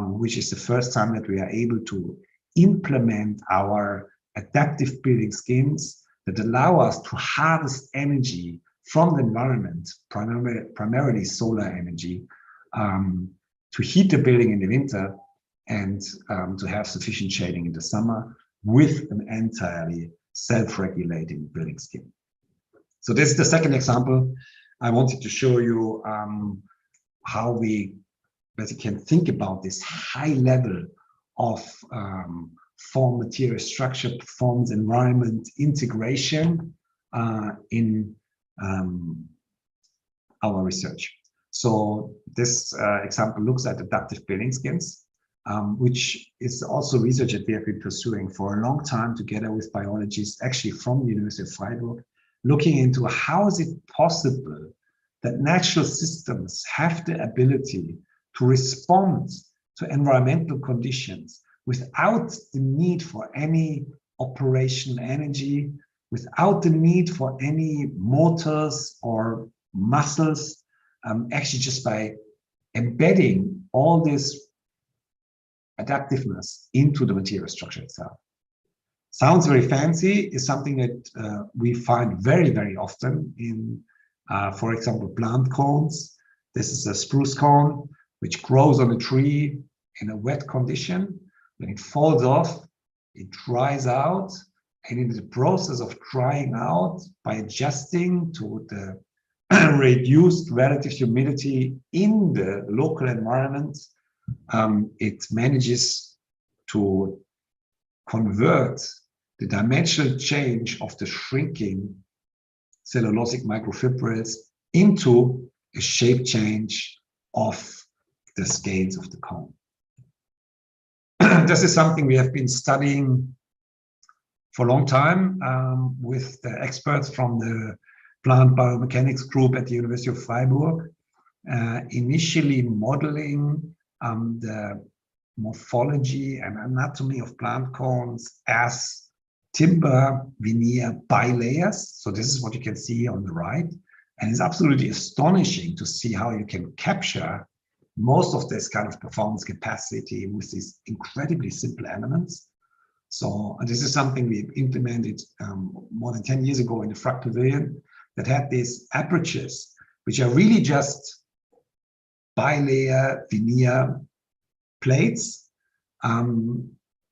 which is the first time that we are able to implement our adaptive building schemes that allow us to harvest energy from the environment, primarily solar energy, to heat the building in the winter and to have sufficient shading in the summer with an entirely self-regulating building scheme. So this is the second example. I wanted to show you how we basically can think about this high level of form, material, structure, performance, environment, integration in our research. So this example looks at adaptive building schemes, which is also research that we have been pursuing for a long time together with biologists, actually from the University of Freiburg, looking into how is it possible that natural systems have the ability to respond to environmental conditions without the need for any operational energy, without the need for any motors or muscles, actually just by embedding all this adaptiveness into the material structure itself. Sounds very fancy, is something that we find very, very often in, for example, plant cones. This is a spruce cone, which grows on a tree in a wet condition. When it falls off, it dries out. And in the process of drying out, by adjusting to the reduced relative humidity in the local environment, it manages to convert the dimensional change of the shrinking cellulosic microfibrils into a shape change of the scales of the cone. This is something we have been studying for a long time with the experts from the plant biomechanics group at the University of Freiburg, initially modeling the morphology and anatomy of plant cones as timber veneer bilayers. So this is what you can see on the right. And it's absolutely astonishing to see how you can capture most of this kind of performance capacity with these incredibly simple elements. So this is something we've implemented more than 10 years ago in the BUGA Pavilion that had these apertures, which are really just bilayer veneer plates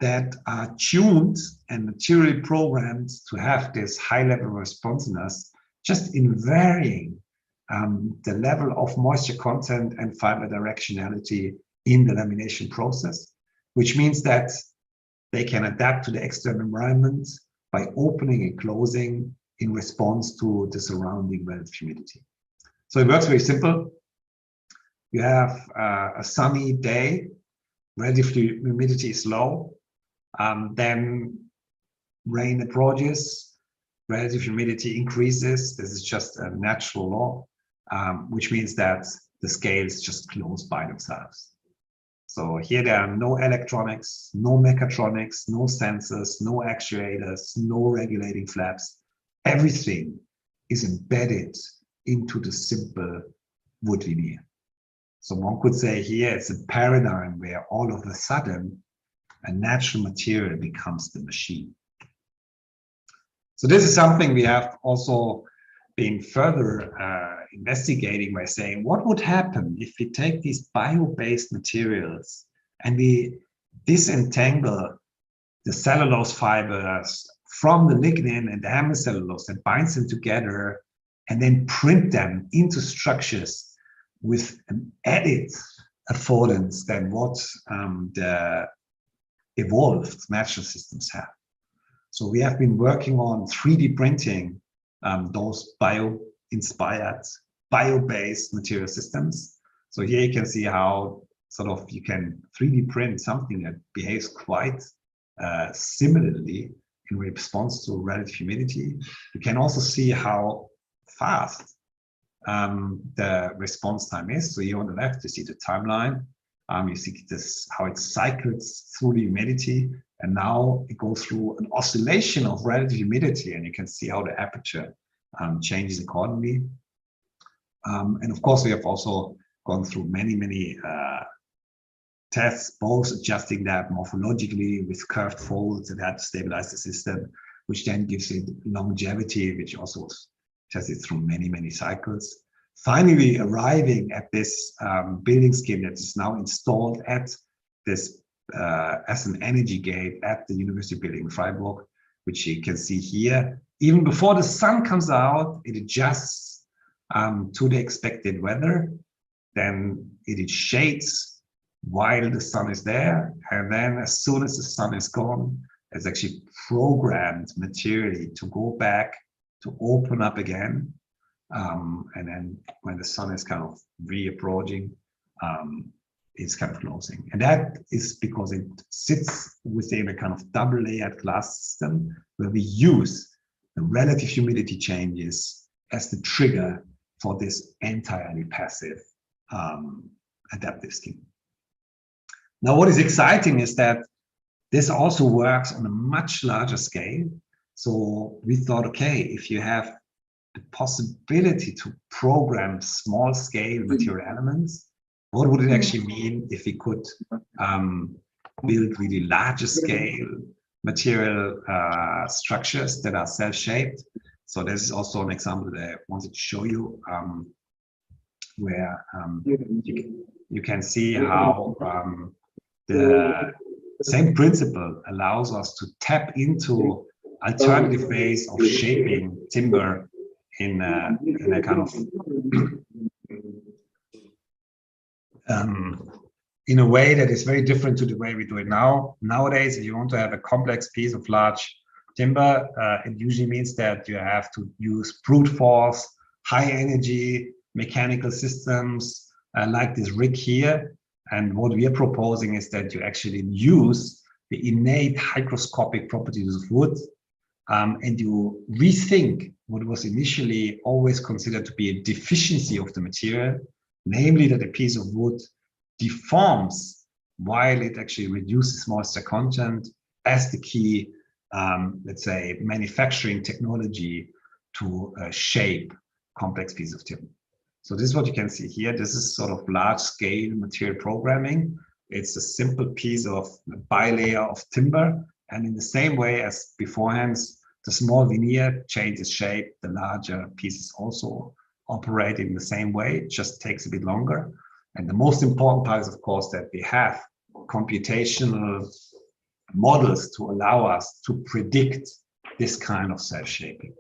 that are tuned and materially programmed to have this high level of responsiveness, just in varying the level of moisture content and fiber directionality in the lamination process, which means that they can adapt to the external environment by opening and closing in response to the surrounding relative humidity. So it works very simple. You have a sunny day, relative humidity is low, then rain approaches, relative humidity increases. This is just a natural law, which means that the scales just close by themselves. So here there are no electronics, no mechatronics, no sensors, no actuators, no regulating flaps. Everything is embedded into the simple wood veneer. So one could say here it's a paradigm where all of a sudden a natural material becomes the machine. So this is something we have also been further investigating by saying, what would happen if we take these bio-based materials and we disentangle the cellulose fibers from the lignin and the hemicellulose that binds them together and then print them into structures with an added affordance than what the evolved natural systems have. So we have been working on 3D printing those bio-inspired, bio-based material systems. So here you can see how sort of you can 3D print something that behaves quite similarly in response to relative humidity. You can also see how fast the response time is. So here on the left, you see the timeline. You see this, how it cycles through the humidity, and now it goes through an oscillation of relative humidity, and you can see how the aperture changes accordingly. And of course, we have also gone through many tests, both adjusting that morphologically with curved folds that had to stabilize the system, which then gives it longevity, which also was tested through many cycles. Finally, arriving at this building scheme that is now installed at this as an energy gate at the University building in Freiburg, which you can see here. Even before the sun comes out, it adjusts to the expected weather. Then it shades while the sun is there. And then as soon as the sun is gone, it's actually programmed materially to go back, to open up again. And then when the sun is kind of re-approaching, it's kind of closing. And that is because it sits within a kind of double layered glass system where we use the relative humidity changes as the trigger for this entirely passive adaptive scheme. Now, what is exciting is that this also works on a much larger scale. So we thought, okay, if you have the possibility to program small scale material elements, what would it actually mean if we could build really larger scale material structures that are cell-shaped? So this is also an example that I wanted to show you, where you can see how the same principle allows us to tap into alternative ways of shaping timber in a kind of in a way that is very different to the way we do it now. Nowadays, if you want to have a complex piece of large timber, it usually means that you have to use brute force, high energy mechanical systems like this rig here. And what we are proposing is that you actually use the innate hygroscopic properties of wood, and you rethink what was initially always considered to be a deficiency of the material, namely that a piece of wood deforms while it actually reduces moisture content as the key, let's say, manufacturing technology to shape complex pieces of timber. So this is what you can see here. This is sort of large-scale material programming. It's a simple piece of bilayer of timber, and in the same way as beforehand, the small veneer changes shape, the larger pieces also operate in the same way. It just takes a bit longer. And the most important part is, of course, that we have computational models to allow us to predict this kind of self-shaping.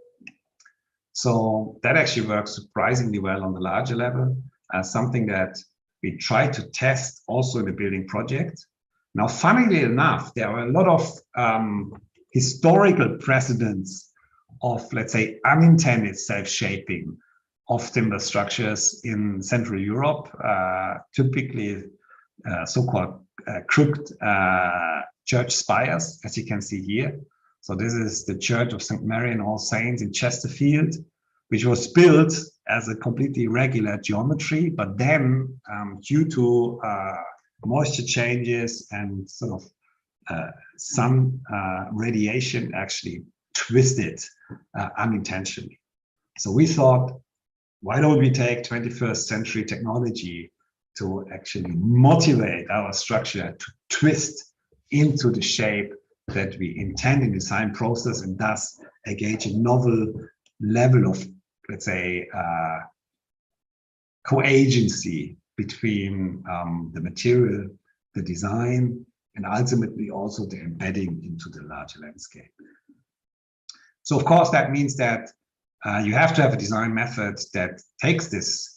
So that actually works surprisingly well on the larger level, something that we try to test also in the building project. Now, funnily enough, there are a lot of historical precedents of, let's say, unintended self-shaping of timber structures in Central Europe, typically so-called crooked church spires, as you can see here. So this is the Church of St. Mary and All Saints in Chesterfield, which was built as a completely irregular geometry, but then due to moisture changes and sort of sun radiation, actually twisted unintentionally. So we thought, why don't we take 21st century technology to actually motivate our structure to twist into the shape that we intend in the design process, and thus engage a novel level of, let's say, co-agency between the material, the design, and ultimately also the embedding into the larger landscape. So of course that means that you have to have a design method that takes this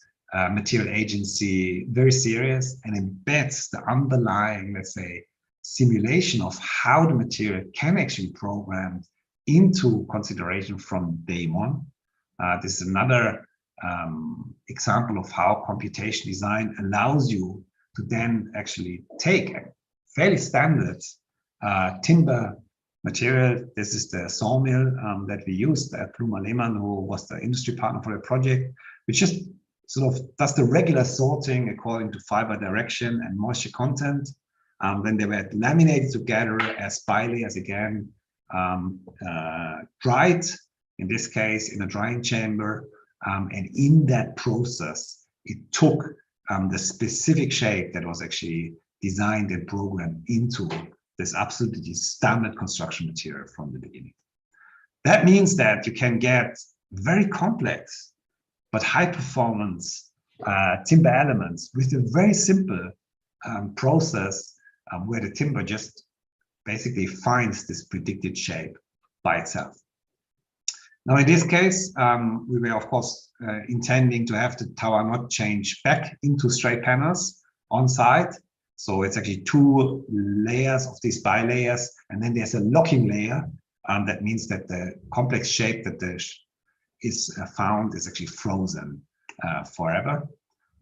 material agency very serious and embeds the underlying, let's say, simulation of how the material can actually be programmed into consideration from day one. This is another example of how computation design allows you to then actually take a fairly standard timber material. This is the sawmill that we used at Pluma Lehmann, who was the industry partner for the project, which just sort of does the regular sorting according to fiber direction and moisture content. Then they were laminated together as bilayers, again, dried, in this case, in a drying chamber. And in that process, it took the specific shape that was actually designed and programmed into this absolutely standard construction material from the beginning. That means that you can get very complex but high performance timber elements with a very simple process where the timber just basically finds this predicted shape by itself. Now, in this case, we were, of course, intending to have the tower not change back into straight panels on site. So it's actually two layers of these bilayers, and then there's a locking layer. That means that the complex shape that is found is actually frozen forever.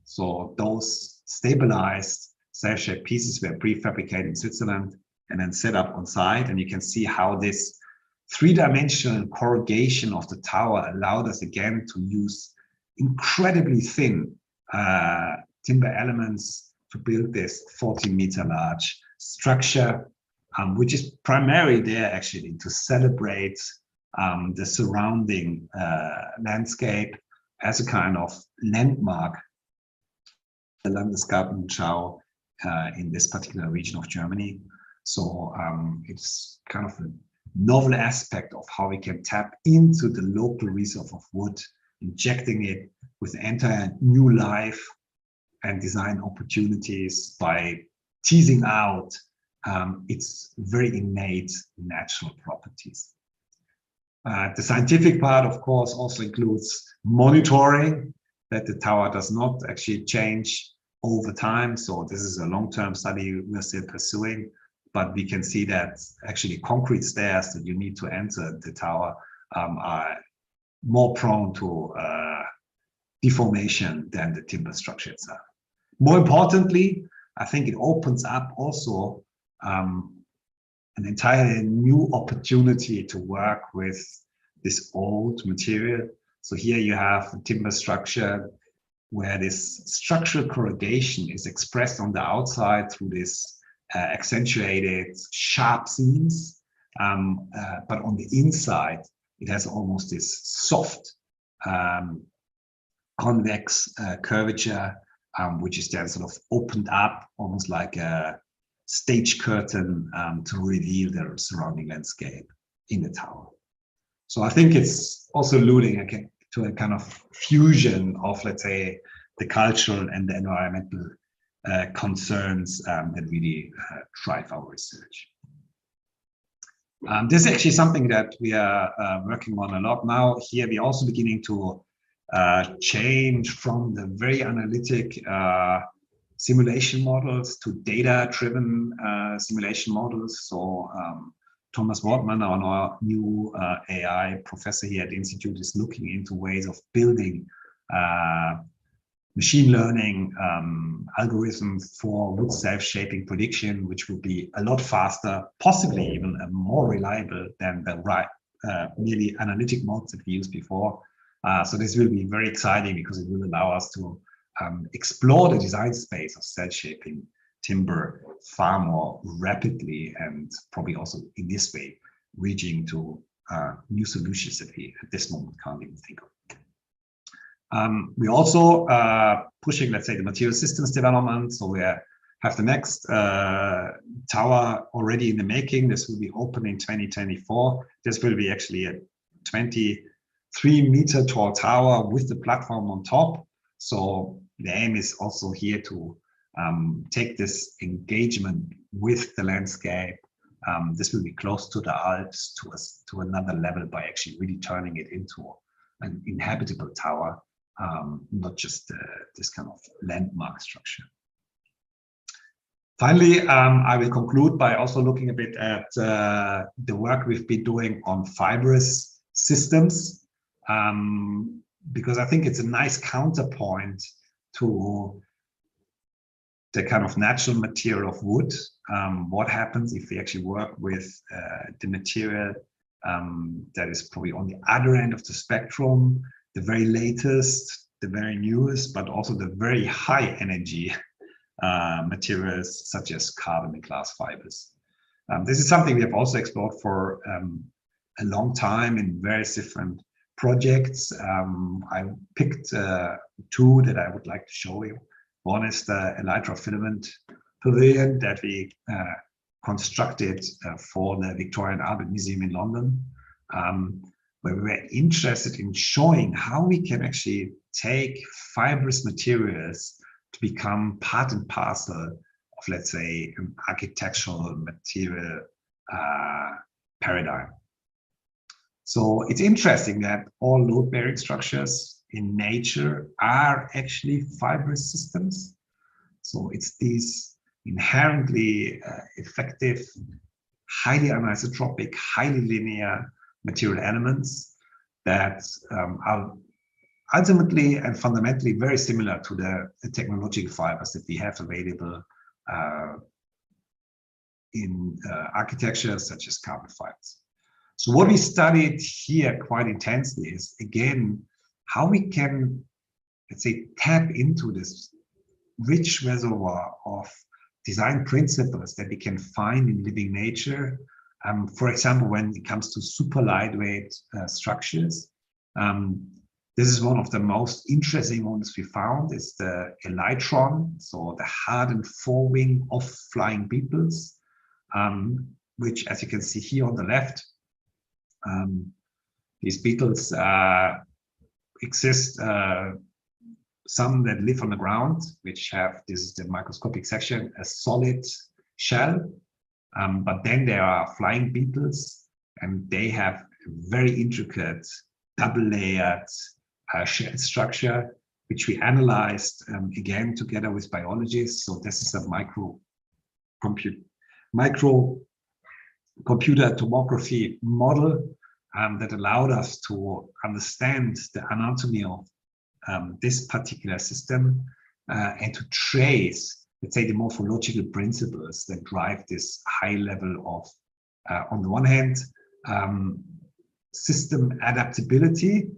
So those stabilized self-shaped pieces were prefabricated in Switzerland and then set up on site. And you can see how this three-dimensional corrugation of the tower allowed us again to use incredibly thin timber elements to build this 40-meter large structure, which is primarily there actually to celebrate the surrounding landscape as a kind of landmark, the Landesgartenschau in this particular region of Germany. So it's kind of a novel aspect of how we can tap into the local resource of wood, injecting it with entire new life and design opportunities by teasing out its very innate natural properties. The scientific part, of course, also includes monitoring that the tower does not actually change over time. So this is a long-term study we're still pursuing, but we can see that actually concrete stairs that you need to enter the tower are more prone to deformation than the timber structure itself. More importantly, I think it opens up also an entirely new opportunity to work with this old material. So here you have a timber structure where this structural corrugation is expressed on the outside through this accentuated sharp seams, but on the inside it has almost this soft convex curvature, which is then sort of opened up almost like a stage curtain to reveal the surrounding landscape in the tower. So I think it's also alluding to a kind of fusion of, let's say, the cultural and the environmental concerns that really drive our research. This is actually something that we are working on a lot now. Here we're also beginning to change from the very analytic simulation models to data-driven simulation models. So Thomas Wortmann, our new AI professor here at the Institute, is looking into ways of building machine learning algorithms for wood self-shaping prediction, which will be a lot faster, possibly even more reliable than the merely analytic modes that we used before. So this will be very exciting because it will allow us to explore the design space of self-shaping timber far more rapidly, and probably also in this way reaching to new solutions that we at this moment can't even think of. We also pushing, let's say, the material systems development. So we have the next tower already in the making. This will be open in 2024. This will be actually a 23-meter tall tower with the platform on top. So the aim is also here to take this engagement with the landscape. This will be close to the Alps to another level by actually really turning it into an inhabitable tower, not just this kind of landmark structure. Finally, I will conclude by also looking a bit at the work we've been doing on fibrous systems, because I think it's a nice counterpoint to the kind of natural material of wood. What happens if we actually work with the material that is probably on the other end of the spectrum, the very latest, the very newest, but also the very high energy materials such as carbon and glass fibers. This is something we have also explored for a long time in various different projects. I picked two that I would like to show you. One is the elytra filament pavilion that we constructed for the Victoria and Albert Museum in London, where we were interested in showing how we can actually take fibrous materials to become part and parcel of, let's say, an architectural material paradigm. So it's interesting that all load-bearing structures in nature are actually fibrous systems. So it's these inherently effective, highly anisotropic, highly linear material elements that are ultimately and fundamentally very similar to the technological fibers that we have available in architecture, such as carbon fibers. So what we studied here quite intensely is, again, how we can, let's say, tap into this rich reservoir of design principles that we can find in living nature. For example, when it comes to super lightweight structures, this is one of the most interesting ones we found, is the elytron, so the hardened forewing of flying beetles, which, as you can see here on the left, these beetles exist, some that live on the ground, which have, this is the microscopic section, a solid shell, but then there are flying beetles, and they have very intricate double-layered shell structure, which we analyzed again together with biologists. So this is a microcomputer tomography model that allowed us to understand the anatomy of this particular system and to trace, let's say, the morphological principles that drive this high level of, on the one hand, system adaptability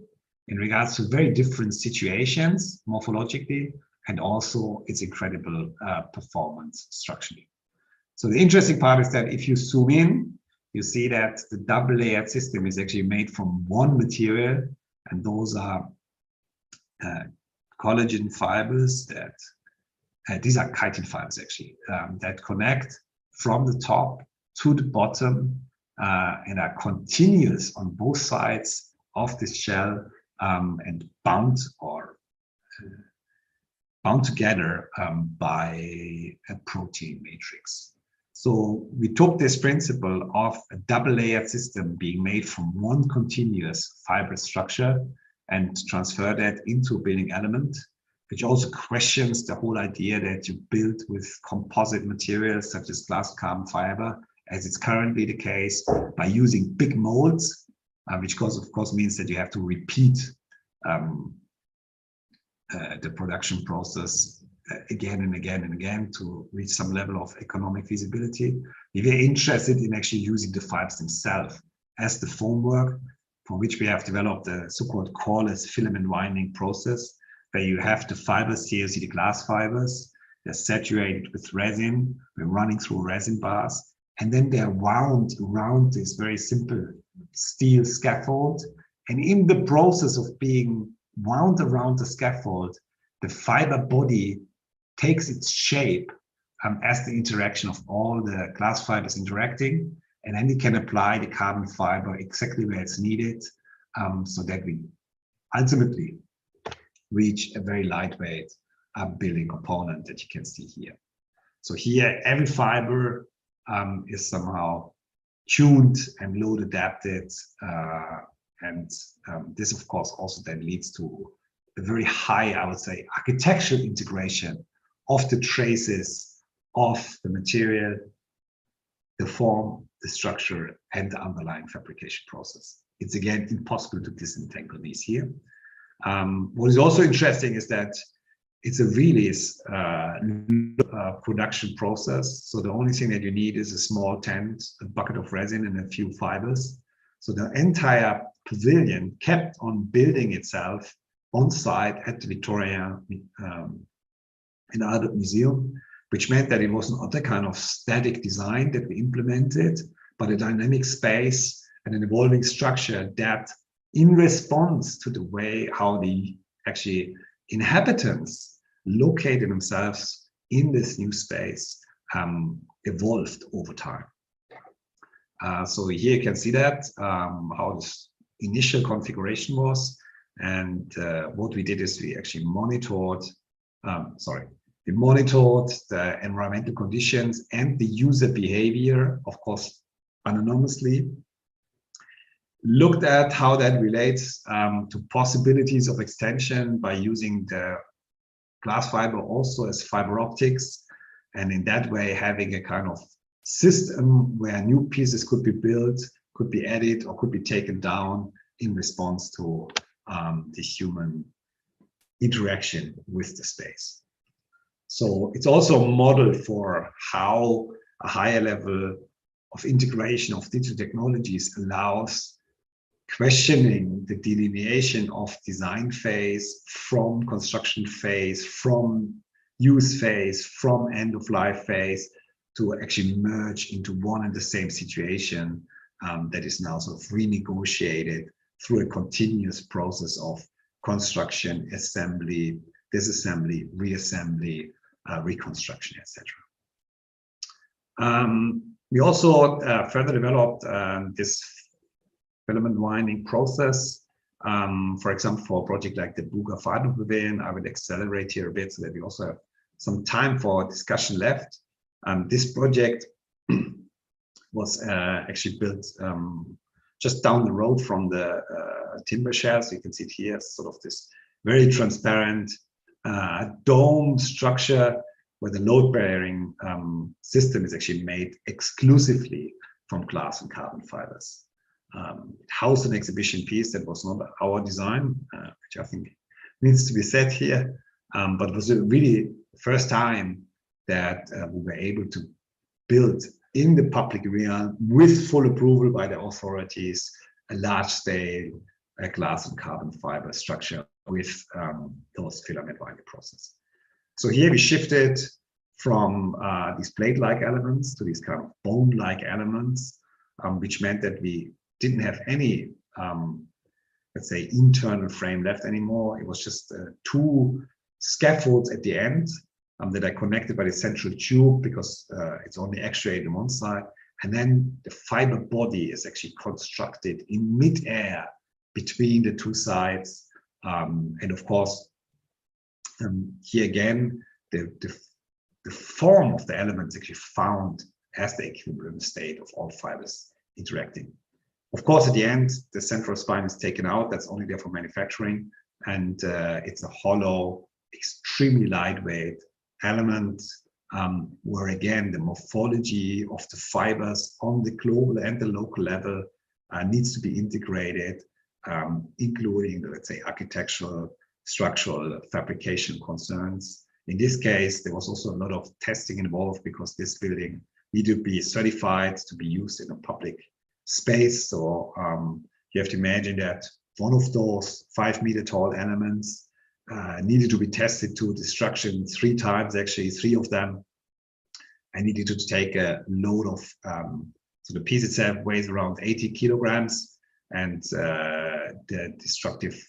in regards to very different situations morphologically, and also its incredible performance structurally. So the interesting part is that if you zoom in, you see that the double-layered system is actually made from one material, and those are collagen fibers that, these are chitin fibers actually, that connect from the top to the bottom and are continuous on both sides of this shell and bound together by a protein matrix. So we took this principle of a double-layered system being made from one continuous fibrous structure and transferred that into a building element, which also questions the whole idea that you build with composite materials such as glass carbon fiber as it's currently the case, by using big molds, which of course means that you have to repeat the production process again and again and again to reach some level of economic feasibility. We were interested in actually using the fibers themselves as the formwork, for which we have developed a so-called coreless filament winding process, where you have the fibers here, you see the glass fibers, they're saturated with resin, we're running through resin bars, and then they're wound around this very simple steel scaffold. And in the process of being wound around the scaffold, the fiber body takes its shape as the interaction of all the glass fibers interacting, and then you can apply the carbon fiber exactly where it's needed, so that we ultimately reach a very lightweight building component that you can see here. So here, every fiber is somehow tuned and load adapted, and this of course also then leads to a very high, I would say, architectural integration of the traces of the material, the form, the structure, and the underlying fabrication process. It's again impossible to disentangle these here. What is also interesting is that it's a release production process. So the only thing that you need is a small tent, a bucket of resin, and a few fibers. So the entire pavilion kept on building itself on site at the Victoria and Albert Museum, which meant that it was not a kind of static design that we implemented, but a dynamic space and an evolving structure that, in response to the way how the actually inhabitants located themselves in this new space, evolved over time. So here you can see that how this initial configuration was, and what we did is we actually monitored the environmental conditions and the user behavior, of course, anonymously, looked at how that relates to possibilities of extension by using the glass fiber also as fiber optics, and in that way having a kind of system where new pieces could be built, could be added, or could be taken down in response to the human interaction with the space. So it's also a model for how a higher level of integration of digital technologies allows questioning the delineation of design phase from construction phase, from use phase, from end of life phase, to actually merge into one and the same situation that is now sort of renegotiated through a continuous process of construction, assembly, disassembly, reassembly, reconstruction, etc. We also further developed this filament winding process. For example, for a project like the BUGA Pavilion, I will accelerate here a bit so that we also have some time for discussion left. This project was actually built just down the road from the timber shell. So you can see it here, sort of this very transparent dome structure where the load-bearing system is actually made exclusively from glass and carbon fibers. It housed an exhibition piece that was not our design, which I think needs to be said here, but it was really the first time that we were able to build in the public arena with full approval by the authorities a large-scale glass and carbon fiber structure with those filament winding process. So here we shifted from these blade-like elements to these kind of bone-like elements, which meant that we didn't have any, let's say, internal frame left anymore. It was just two scaffolds at the end that are connected by the central tube because it's only actuated on one side. And then the fiber body is actually constructed in mid-air between the two sides. And of course, here again, the form of the elements actually found as the equilibrium state of all fibers interacting. Of course, at the end, the central spine is taken out. That's only there for manufacturing. And it's a hollow, extremely lightweight element where again, the morphology of the fibers on the global and the local level needs to be integrated, including, let's say, architectural, structural, fabrication concerns. In this case, there was also a lot of testing involved because this building needed to be certified to be used in a public space. So you have to imagine that one of those 5-meter tall elements needed to be tested to destruction 3 times, actually 3 of them. I needed to take a load of, so the piece itself weighs around 80 kilograms, and the destructive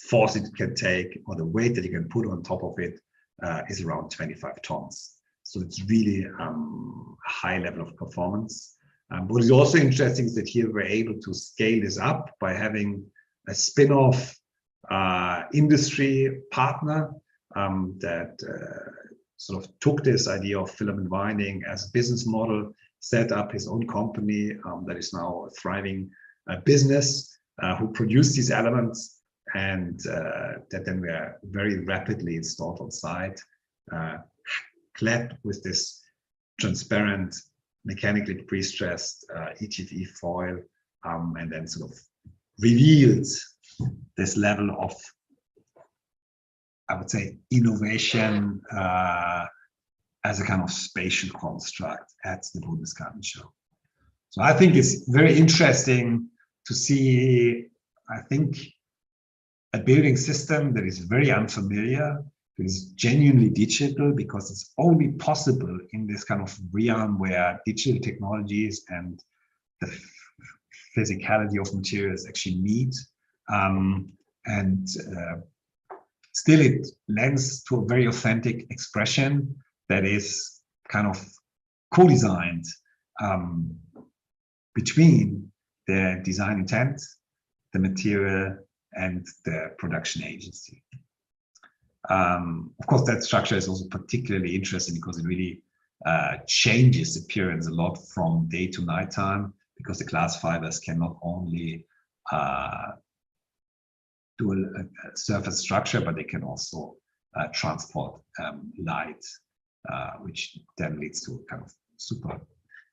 force it can take, or the weight that you can put on top of it, is around 25 tons. So it's really a high level of performance. What is also interesting is that here we're able to scale this up by having a spin-off industry partner that sort of took this idea of filament winding as a business model, set up his own company that is now a thriving business who produced these elements, and that then were very rapidly installed on site, clad with this transparent, mechanically pre-stressed ETFE foil, and then sort of revealed this level of, I would say, innovation as a kind of spatial construct at the Bundesgarten show. So I think it's very interesting to see, I think, a building system that is very unfamiliar, that is genuinely digital, because it's only possible in this kind of realm where digital technologies and the physicality of materials actually meet. Still it lends to a very authentic expression that is kind of co-designed between the design intent, the material, and the production agency. Of course, that structure is also particularly interesting because it really changes appearance a lot from day to night time, because the glass fibers can not only do a surface structure, but they can also transport light, which then leads to a kind of super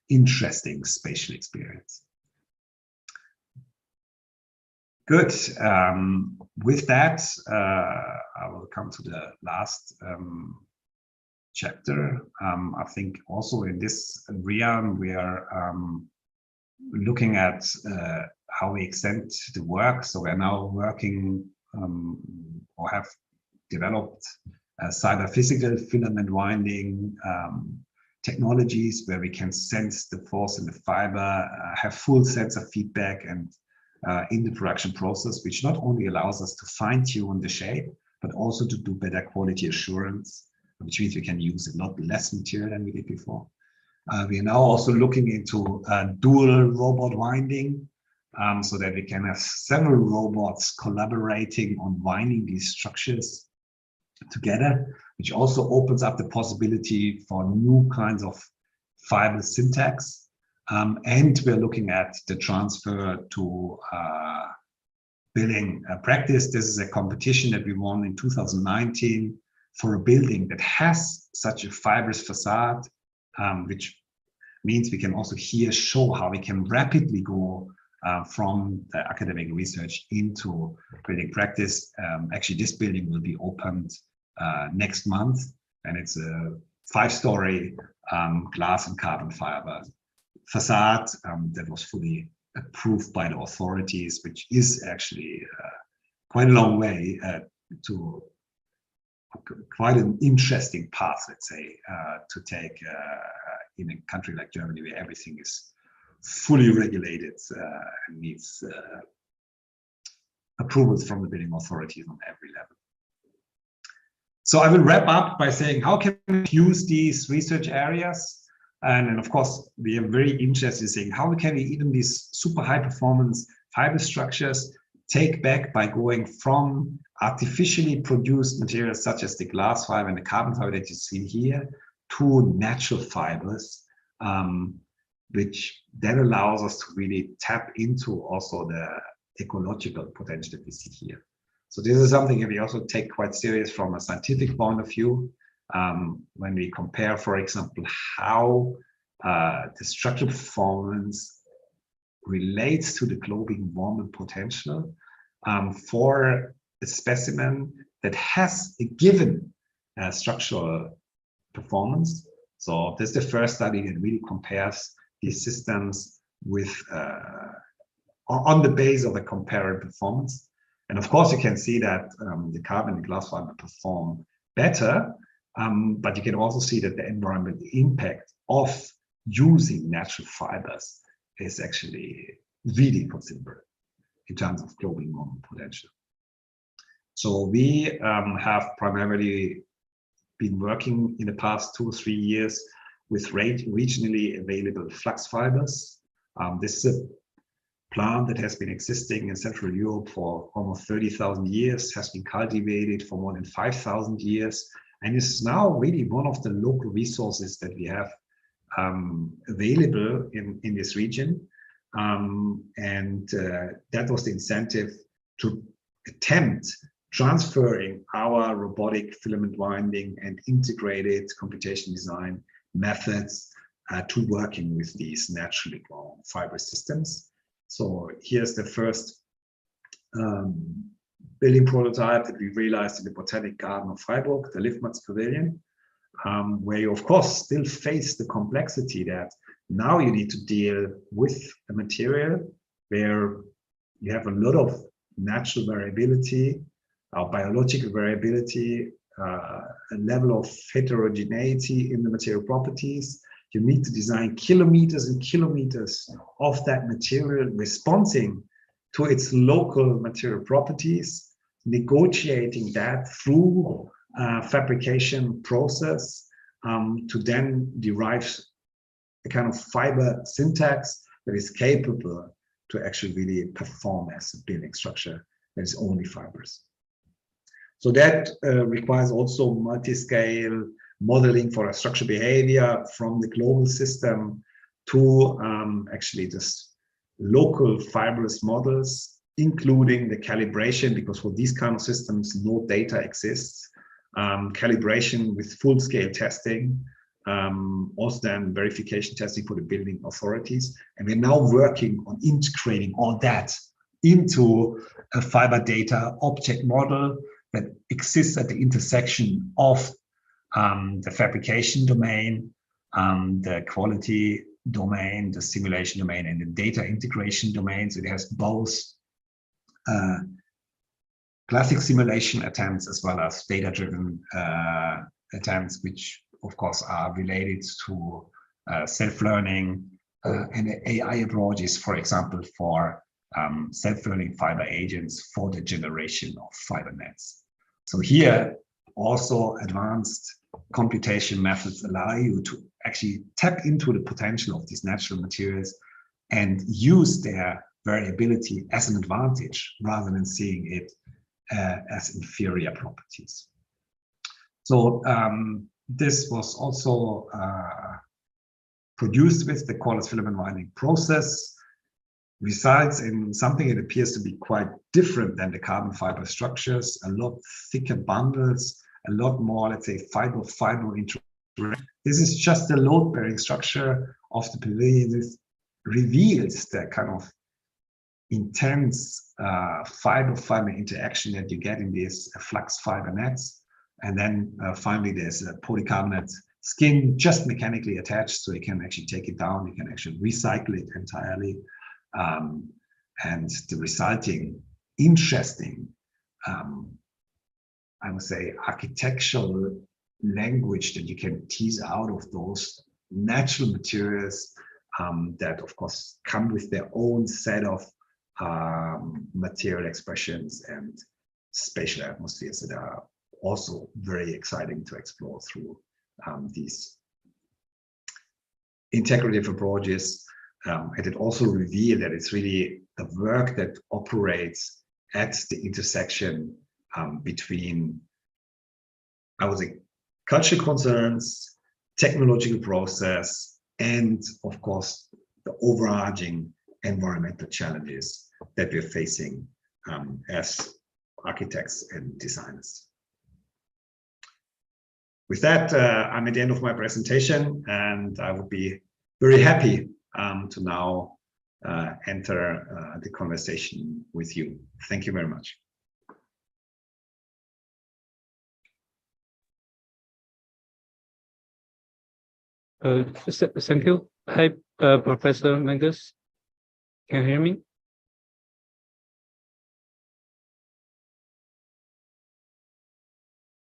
interesting spatial experience. Good. With that, I will come to the last chapter. I think also in this realm, we are looking at how we extend the work. So we're now working or have developed cyber-physical filament winding technologies where we can sense the force in the fiber, have full sensor feedback, and in the production process, which not only allows us to fine-tune the shape, but also to do better quality assurance, which means we can use a lot less material than we did before. We are now also looking into dual robot winding, so that we can have several robots collaborating on winding these structures together, which also opens up the possibility for new kinds of fiber syntax. And we're looking at the transfer to building practice. This is a competition that we won in 2019 for a building that has such a fibrous facade, which means we can also here show how we can rapidly go from the academic research into building practice. Actually, this building will be opened next month, and it's a 5-story glass and carbon fiber facade that was fully approved by the authorities, which is actually quite a long way to quite an interesting path, let's say, to take in a country like Germany, where everything is fully regulated and needs approvals from the building authorities on every level. So I will wrap up by saying, how can we use these research areas? And of course, we are very interested in saying, how can we even these super high performance fiber structures take back by going from artificially produced materials such as the glass fiber and the carbon fiber that you see here to natural fibers, which then allows us to really tap into also the ecological potential that we see here. So this is something that we also take quite serious from a scientific point of view. when we compare, for example, how the structural performance relates to the global warming potential for a specimen that has a given structural performance. So this is the first study that really compares these systems with on the base of a comparable performance. And of course, you can see that the carbon and glass fiber perform better, but you can also see that the environmental impact of using natural fibers is actually really considerable in terms of global warming potential. So we have primarily been working in the past 2 or 3 years with regionally available flux fibers. This is a plant that has been existing in Central Europe for almost 30,000 years, has been cultivated for more than 5,000 years, and is now really one of the local resources that we have available in this region. That was the incentive to attempt transferring our robotic filament winding and integrated computation design methods to working with these naturally grown fibrous systems. So here's the first building prototype that we realized in the Botanic Garden of Freiburg, the BUGA Pavilion, where you of course still face the complexity that now you need to deal with a material where you have a lot of natural variability, biological variability, a level of heterogeneity in the material properties. You need to design kilometers and kilometers of that material responding to its local material properties, negotiating that through fabrication process to then derive a kind of fiber syntax that is capable to actually really perform as a building structure that is only fibers. So that requires also multi-scale modeling for a structural behavior from the global system to actually just local fibrous models, including the calibration, because for these kind of systems, no data exists. Calibration with full-scale testing, also then verification testing for the building authorities. And we're now working on integrating all that into a fiber data object model that exists at the intersection of the fabrication domain, the quality domain, the simulation domain, and the data integration domain. So it has both classic simulation attempts as well as data-driven attempts, which of course are related to self-learning and AI approaches, for example, for self-learning fiber agents for the generation of fiber nets. So here also advanced computation methods allow you to actually tap into the potential of these natural materials and use their variability as an advantage rather than seeing it as inferior properties. So this was also produced with the cordless filament winding process, results in something that appears to be quite different than the carbon fiber structures, a lot thicker bundles, a lot more, let's say, fiber-fiber interaction. This is just the load-bearing structure of the pavilion. This reveals the kind of intense fiber-fiber interaction that you get in these flux fiber nets. And then finally, there's a polycarbonate skin just mechanically attached, so you can actually take it down, you can actually recycle it entirely. And the resulting interesting, I would say, architectural language that you can tease out of those natural materials that, of course, come with their own set of material expressions and spatial atmospheres that are also very exciting to explore through these integrative approaches. And it also revealed that it's really the work that operates at the intersection between, I would say, cultural concerns, technological process, and of course, the overarching environmental challenges that we're facing as architects and designers. with that, I'm at the end of my presentation, and I would be very happy to now enter the conversation with you. Thank you very much. Thank you. Hi, Professor Menges. Can you hear me?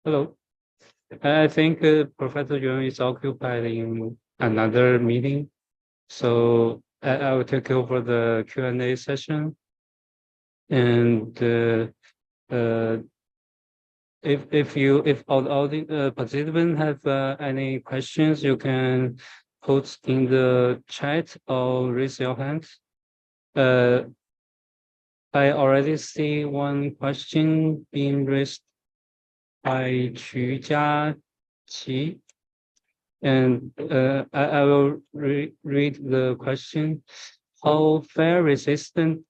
Hello. I think Professor Yuan is occupied in another meeting, so I will take over the Q&A session. And if all the participants have any questions, you can put in the chat or raise your hand. I already see one question being raised by Qu Jiaqi, and I will read the question. How fire resistance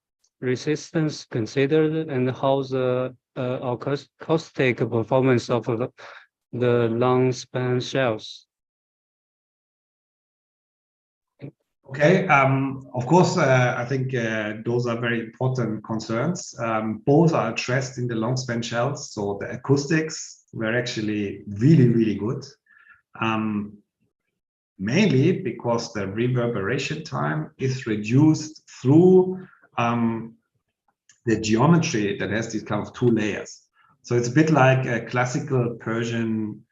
considered, and how the acoustic performance of the long span shells? Okay, of course, I think those are very important concerns. Both are addressed in the long span shells, so the acoustics were actually really, really good. Mainly because the reverberation time is reduced through the geometry that has these kind of two layers. So it's a bit like a classical Persian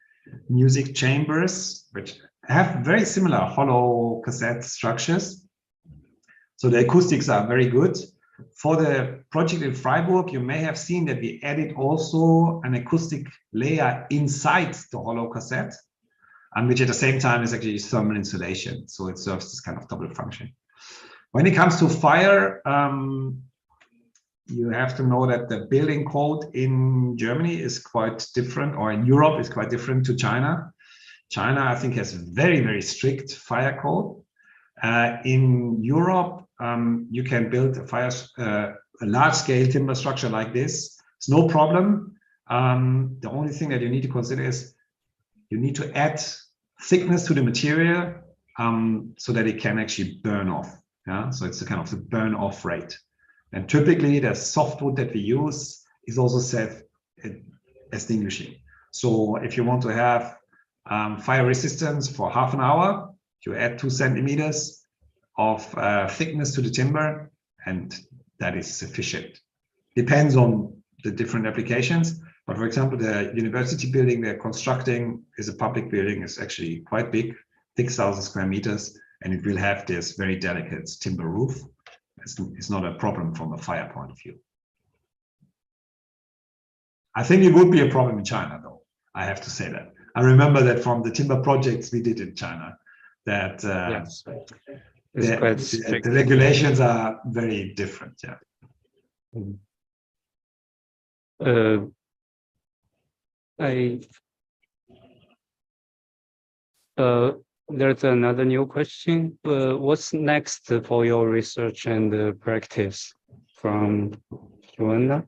music chambers, which have very similar hollow cassette structures. So the acoustics are very good. For the project in Freiburg, you may have seen that we added also an acoustic layer inside the hollow cassette, and which at the same time is actually thermal insulation. So it serves this kind of double function. When it comes to fire, you have to know that the building code in Germany is quite different, or in Europe is quite different to China. China, I think, has very, very strict fire code. In Europe, you can build a large-scale timber structure like this. It's no problem. The only thing that you need to consider is you need to add thickness to the material so that it can actually burn off. Yeah? So it's a kind of the burn off rate. And typically the softwood that we use is also self-extinguishing. So if you want to have fire resistance for half an hour, you add 2 centimeters of thickness to the timber, and that is sufficient. Depends on the different applications. But for example, the university building they're constructing is a public building. It's actually quite big, 6,000 square meters, and it will have this very delicate timber roof. It's not a problem from a fire point of view. I think it would be a problem in China, though. I have to say that. I remember that from the timber projects we did in China, that Yes. the regulations are very different. Yeah. There's another new question. What's next for your research and practice from Joanna?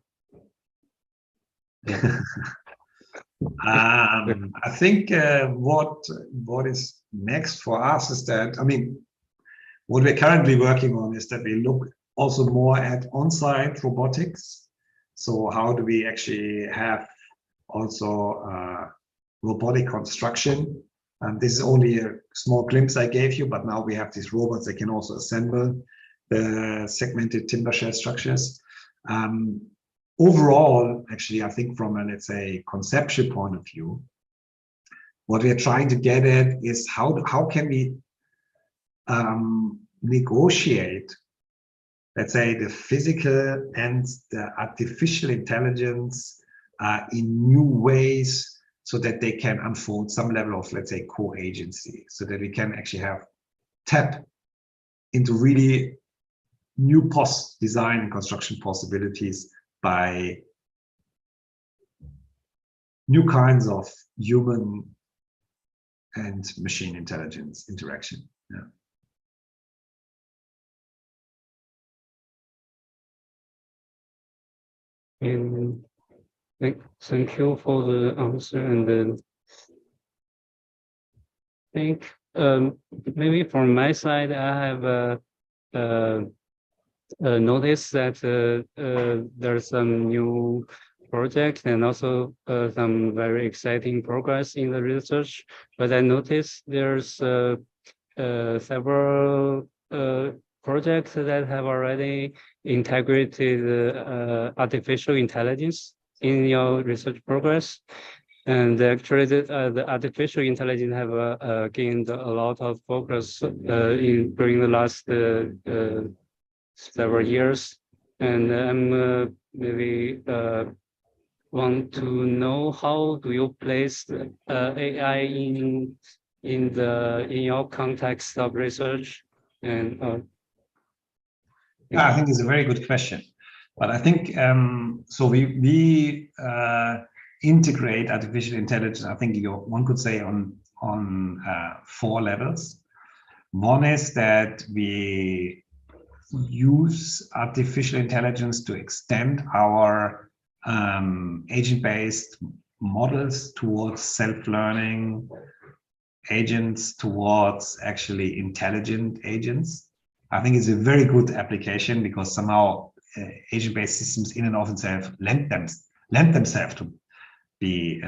Yeah. I think what is next for us is that, I mean, what we're currently working on is that we look also more at on-site robotics. So how do we actually have also robotic construction? And this is only a small glimpse I gave you, but now we have these robots that can also assemble the segmented timber shell structures. Overall, actually, I think from a, let's say, conceptual point of view, what we are trying to get at is how can we negotiate, let's say, the physical and the artificial intelligence in new ways, so that they can unfold some level of, let's say, co-agency, so that we can actually tap into really new design and construction possibilities by new kinds of human and machine intelligence interaction. Yeah. Thank you for the answer. And think maybe from my side, I have noticed that there's some new projects and also some very exciting progress in the research. But I noticed there's several projects that have already integrated artificial intelligence in your research progress. And actually, the artificial intelligence have gained a lot of focus during the last several years. And I'm maybe want to know, how do you place AI in your context of research? And Yeah, I think it's a very good question. But I think so. We integrate artificial intelligence. I think one could say on 4 levels. One is that we use artificial intelligence to extend our agent-based models towards self-learning agents, towards actually intelligent agents. I think it's a very good application because somehow agent-based systems in and of themselves lend themselves to be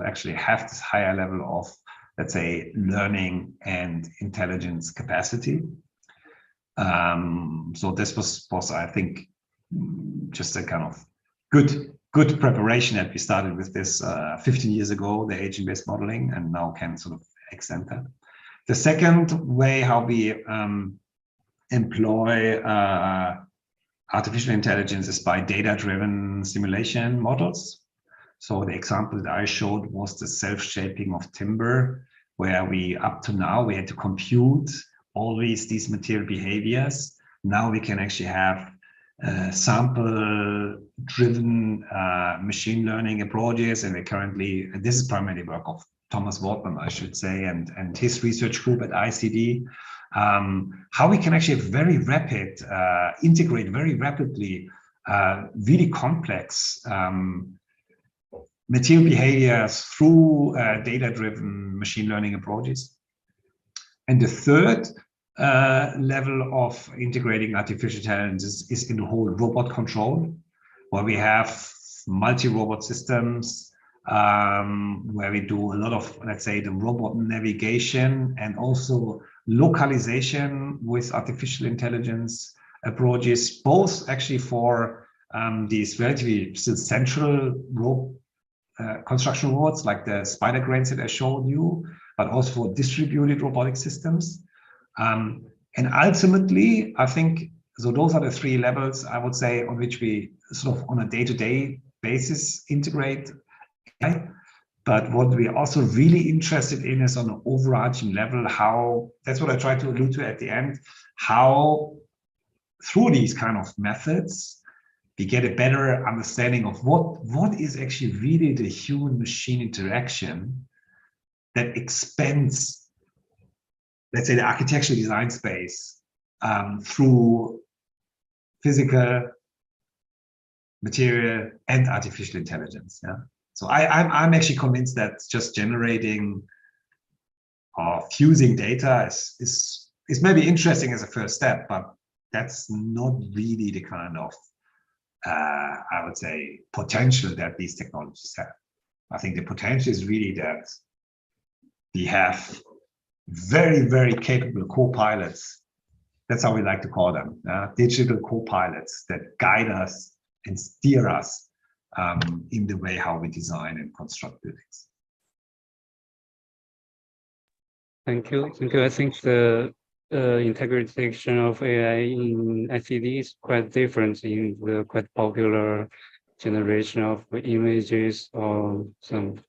actually have this higher level of, let's say, learning and intelligence capacity. So this was I think just a kind of good preparation that we started with this 15 years ago, the agent-based modeling, and now can sort of extend that. The second way how we employ artificial intelligence is by data-driven simulation models. So the example that I showed was the self-shaping of timber, where up to now we had to compute always these material behaviors. Now we can actually have sample-driven machine learning approaches, and this is primarily work of Thomas Wortmann, I should say, and his research group at ICD. How we can actually integrate very rapidly really complex material behaviors through data-driven machine learning approaches. And the third level of integrating artificial intelligence is in the whole robot control, where we have multi-robot systems, where we do a lot of, let's say, the robot navigation and also localization with artificial intelligence approaches, both actually for these relatively still central construction robots like the spider cranes that I showed you, but also for distributed robotic systems. And ultimately, I think, so those are the 3 levels, I would say, on which we sort of on a day-to-day basis integrate AI. But what we're also really interested in is on an overarching level, that's what I tried to allude to at the end, how through these kind of methods, we get a better understanding of what is actually really the human-machine interaction that expands, let's say, the architectural design space through physical, material, and artificial intelligence. Yeah. So I'm actually convinced that just generating or fusing data is maybe interesting as a first step, but that's not really the kind of I would say potential that these technologies have. I think the potential is really that we have very, very capable co-pilots. That's how we like to call them, digital co-pilots that guide us and steer us in the way how we design and construct buildings. Thank you. I think the integration of AI in ICD is quite different in the quite popular generation of images or some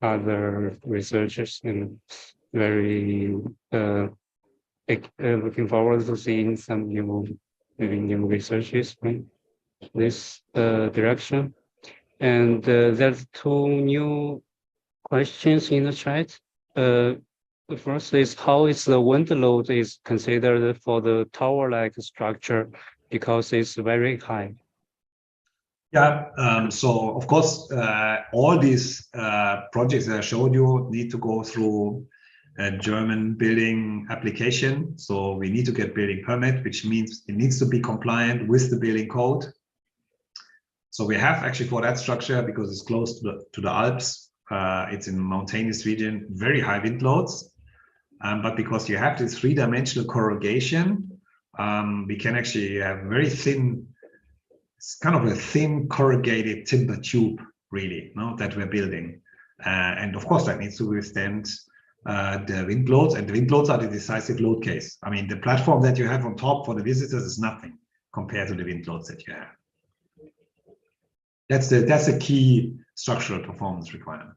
other researchers, and very looking forward to seeing some new researches in this direction. And there's 2 new questions in the chat. The first is, how is the wind load is considered for the tower-like structure, because it's very high? Yeah, so of course, all these projects that I showed you need to go through a German building application. So we need to get building permit, which means it needs to be compliant with the building code. So we have actually for that structure, because it's close to the Alps, it's in a mountainous region, very high wind loads. But because you have this three-dimensional corrugation, we can actually have very thin, it's kind of a thin corrugated timber tube, really, no, that we're building. And of course, that needs to withstand the wind loads, and the wind loads are the decisive load case. I mean, the platform that you have on top for the visitors is nothing compared to the wind loads that you have. That's a key structural performance requirement.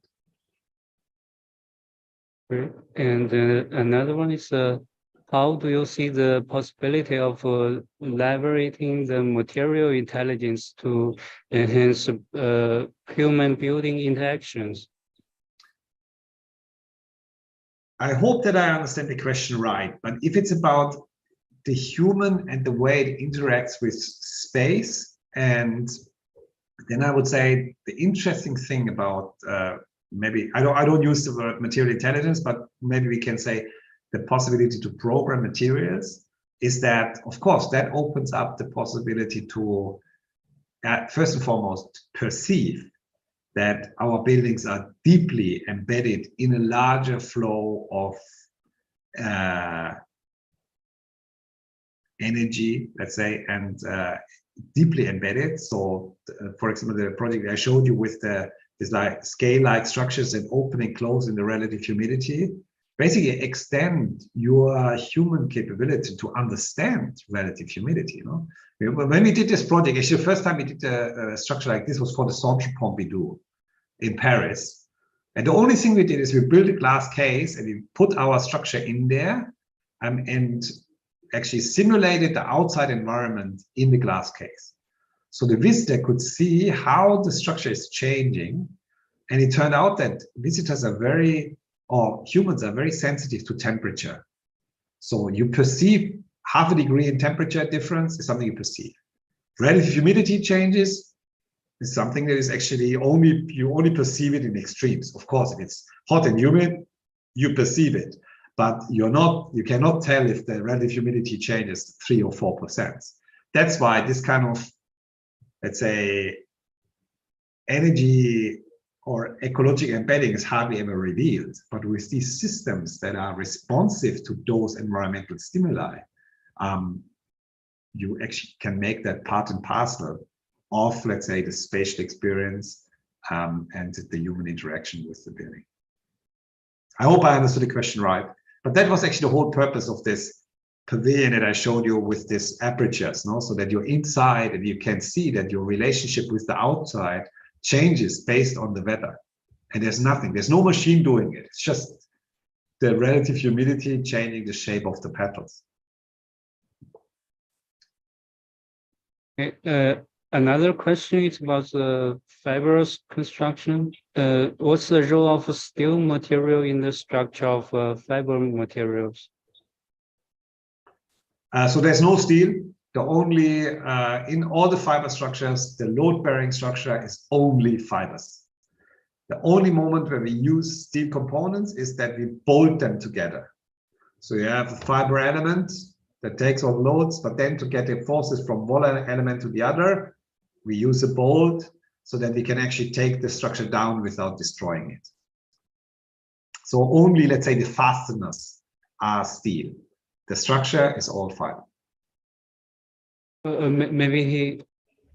Great. And another one is, how do you see the possibility of leveraging the material intelligence to enhance human building interactions? I hope that I understand the question right, but if it's about the human and the way it interacts with space, and then I would say the interesting thing about maybe I don't use the word material intelligence, but maybe we can say the possibility to program materials is that, of course, that opens up the possibility to first and foremost perceive that our buildings are deeply embedded in a larger flow of energy, let's say, and deeply embedded. So, for example, the project I showed you with this like scale-like structures and open and close in the relative humidity, basically extend your human capability to understand relative humidity. You know, when we did this project, actually, the first time we did a structure like this was for the Centre Pompidou in Paris. And the only thing we did is we built a glass case and we put our structure in there and actually simulated the outside environment in the glass case. So the visitor could see how the structure is changing. And it turned out that visitors are humans are very sensitive to temperature. So you perceive half a degree in temperature difference is something you perceive. Relative humidity changes is something that is actually you only perceive it in extremes. Of course, if it's hot and humid, you perceive it, but you cannot tell if the relative humidity changes 3 or 4%. That's why this kind of, let's say, energy or ecological embedding is hardly ever revealed. But with these systems that are responsive to those environmental stimuli, you actually can make that part and parcel of, let's say, the spatial experience and the human interaction with the building. I hope I understood the question right. But that was actually the whole purpose of this pavilion that I showed you with this apertures, no? So that you're inside and you can see that your relationship with the outside changes based on the weather. And there's no machine doing it. It's just the relative humidity changing the shape of the petals. Another question is about the fibrous construction. What's the role of steel material in the structure of fiber materials? So there's no steel. The only, in all the fiber structures, the load-bearing structure is only fibers. The only moment where we use steel components is that we bolt them together. So you have a fiber element that takes on loads, but then to get the forces from one element to the other, we use a bolt so that we can actually take the structure down without destroying it. So only, let's say, the fasteners are steel. The structure is all fiber. Maybe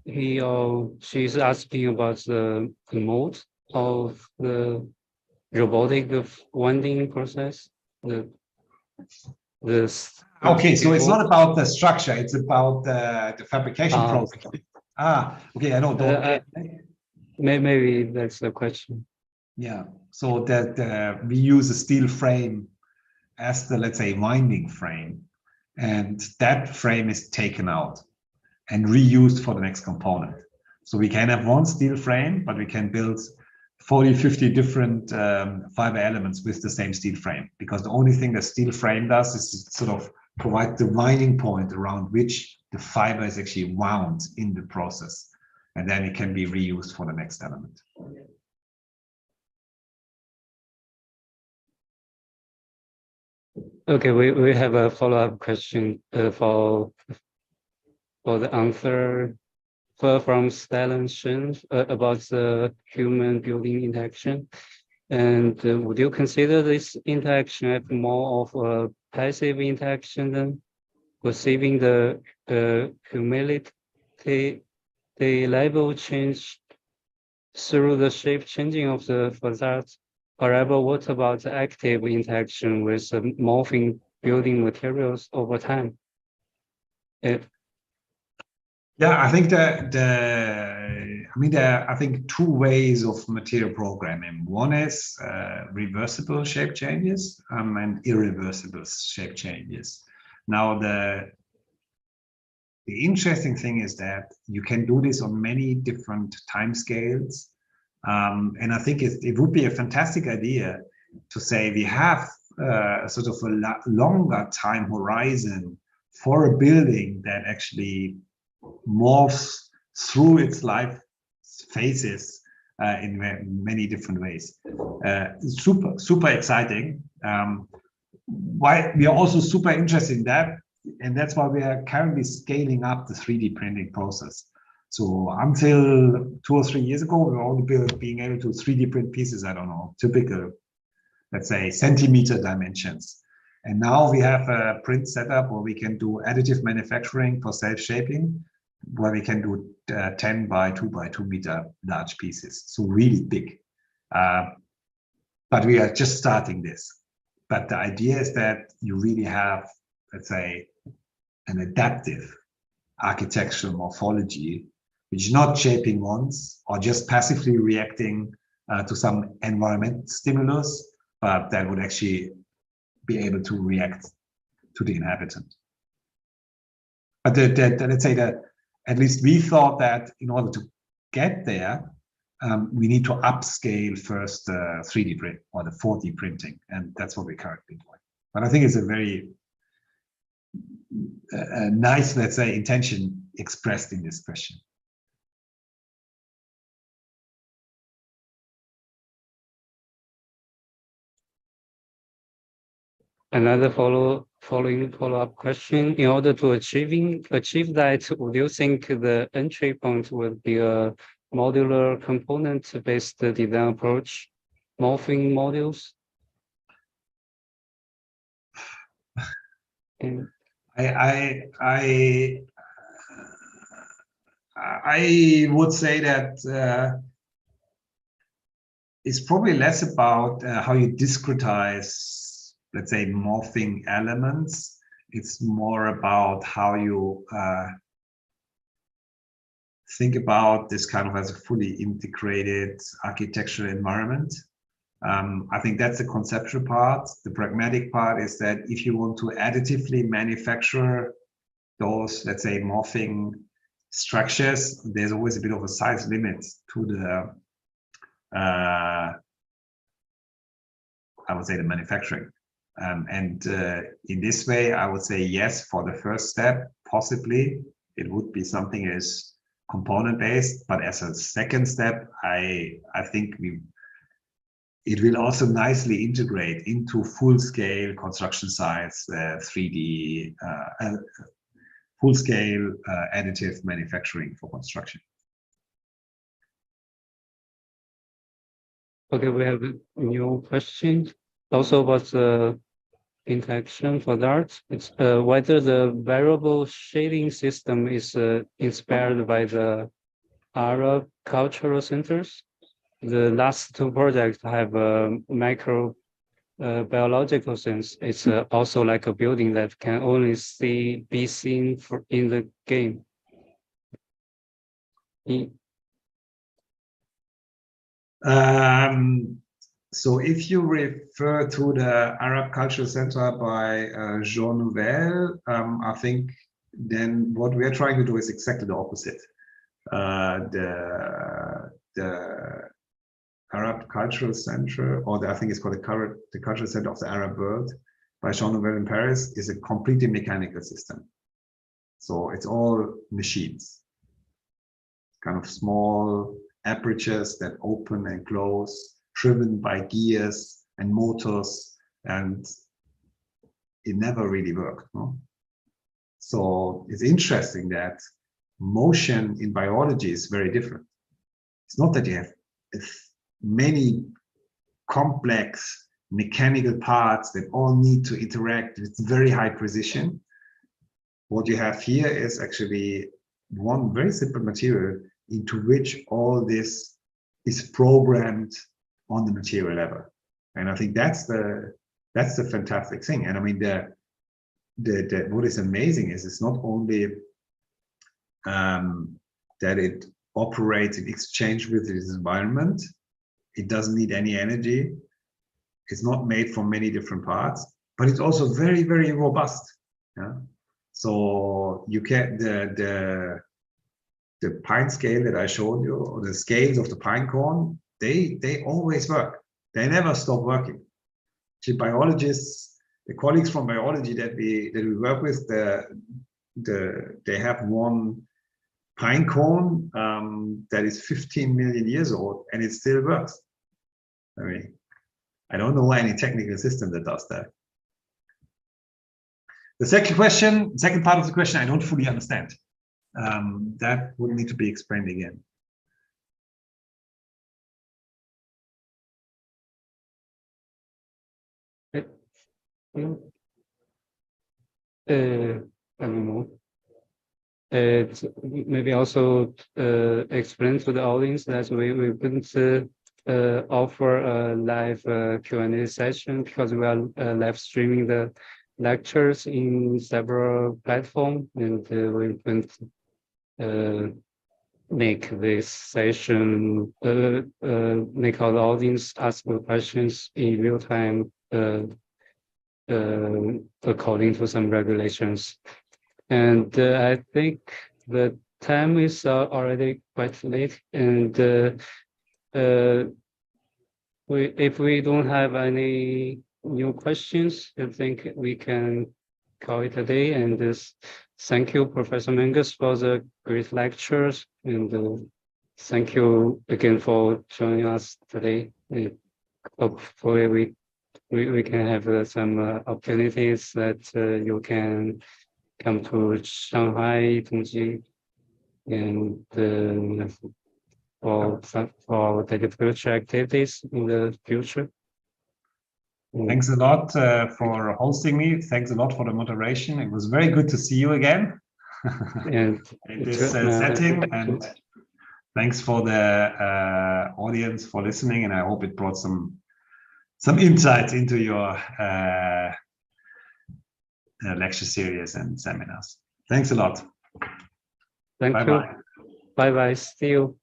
he or she's asking about the mode of the robotic winding process. Okay, so it's not about the structure; it's about the fabrication process. Okay, I know. Maybe that's the question. Yeah, so that we use a steel frame as the, let's say, winding frame, and that frame is taken out and reused for the next component. So we can have one steel frame, but we can build 40, 50 different fiber elements with the same steel frame, because the only thing the steel frame does is sort of provide the winding point around which the fiber is actually wound in the process. and then it can be reused for the next element. Okay, we have a follow-up question for the answer from Stellan Shen about the human building interaction. And would you consider this interaction as more of a passive interaction than perceiving the humility level change through the shape changing of the facade? However, what about the active interaction with morphing building materials over time? Yeah, I think I think two ways of material programming. One is reversible shape changes and irreversible shape changes. Now, the interesting thing is that you can do this on many different time scales. And I think it would be a fantastic idea to say we have sort of a longer time horizon for a building that actually morphs through its life phases in many different ways. Super exciting. Why we are also super interested in that, and that's why we are currently scaling up the 3D printing process. So until 2 or 3 years ago, we were only being able to 3D print pieces, I don't know, typical, let's say, centimeter dimensions. And now we have a print setup where we can do additive manufacturing for self-shaping, where we can do 10 by 2 by 2 meter large pieces, so really big. But we are just starting this. But the idea is that you really have, let's say, an adaptive architectural morphology, which is not shaping once or just passively reacting to some environment stimulus, but that would actually be able to react to the inhabitant. But let's say that at least we thought that in order to get there, we need to upscale first 3D print or the 4D printing, and that's what we're currently doing. But I think it's a very nice, let's say, intention expressed in this question. Another follow-up question. In order to achieve that, would you think the entry point would be a modular component-based design approach, morphing modules? I would say that it's probably less about how you discretize, let's say, morphing elements. It's more about how you think about this kind of as a fully integrated architectural environment. I think that's the conceptual part. The pragmatic part is that if you want to additively manufacture those, let's say, morphing structures, there's always a bit of a size limit to the, I would say, the manufacturing. In this way, I would say yes for the first step. Possibly it would be something that is component-based, but as a second step, I think it will also nicely integrate into full-scale construction sites, 3D, full-scale additive manufacturing for construction. Okay, we have a new question also about the interaction for that. It's whether the variable shading system is inspired by the Arab cultural centers. The last two projects have a micro biological sense. It's also like a building that can only be seen in the game. So if you refer to the Arab Cultural Center by Jean Nouvel, I think then what we're trying to do is exactly the opposite. The Arab Cultural Center, or I think it's called the Cultural Center of the Arab World by Jean Nouvel in Paris, is a completely mechanical system. So it's all machines. kind of small apertures that open and close, driven by gears and motors, and it never really worked. No? So it's interesting that motion in biology is very different. It's not that you have many complex mechanical parts that all need to interact with very high precision. What you have here is actually one very simple material into which all this is programmed on the material level. And I think that's the fantastic thing. And I mean, what is amazing is it's not only that it operates in exchange with its environment, it doesn't need any energy, it's not made from many different parts, but it's also very, very robust. Yeah? So you get the pine scale that I showed you, or the scales of the pine cone, they always work. They never stop working. The biologists, the colleagues from biology that we work with, they have one pine cone that is 15 million years old, and it still works. I mean, I don't know any technical system that does that. The second part of the question, I don't fully understand. That would need to be explained again. I don't know. Maybe also explain to the audience that we couldn't offer a live Q&A session because we are live streaming the lectures in several platforms, and we couldn't make this session make our audience ask questions in real time according to some regulations. And I think the time is already quite late, and if we don't have any new questions, I think we can call it a day. And thank you, Professor Menges, for the great lectures, and thank you again for joining us today. And hopefully we can have some opportunities that you can come to Shanghai, Tongji, and for the future activities in the future. Thanks a lot for hosting me. Thanks a lot for the moderation. It was very good to see you again And in this setting. And thanks for the audience for listening. And I hope it brought some insights into your lecture series and seminars. Thanks a lot. Thank you. Bye-bye. See you.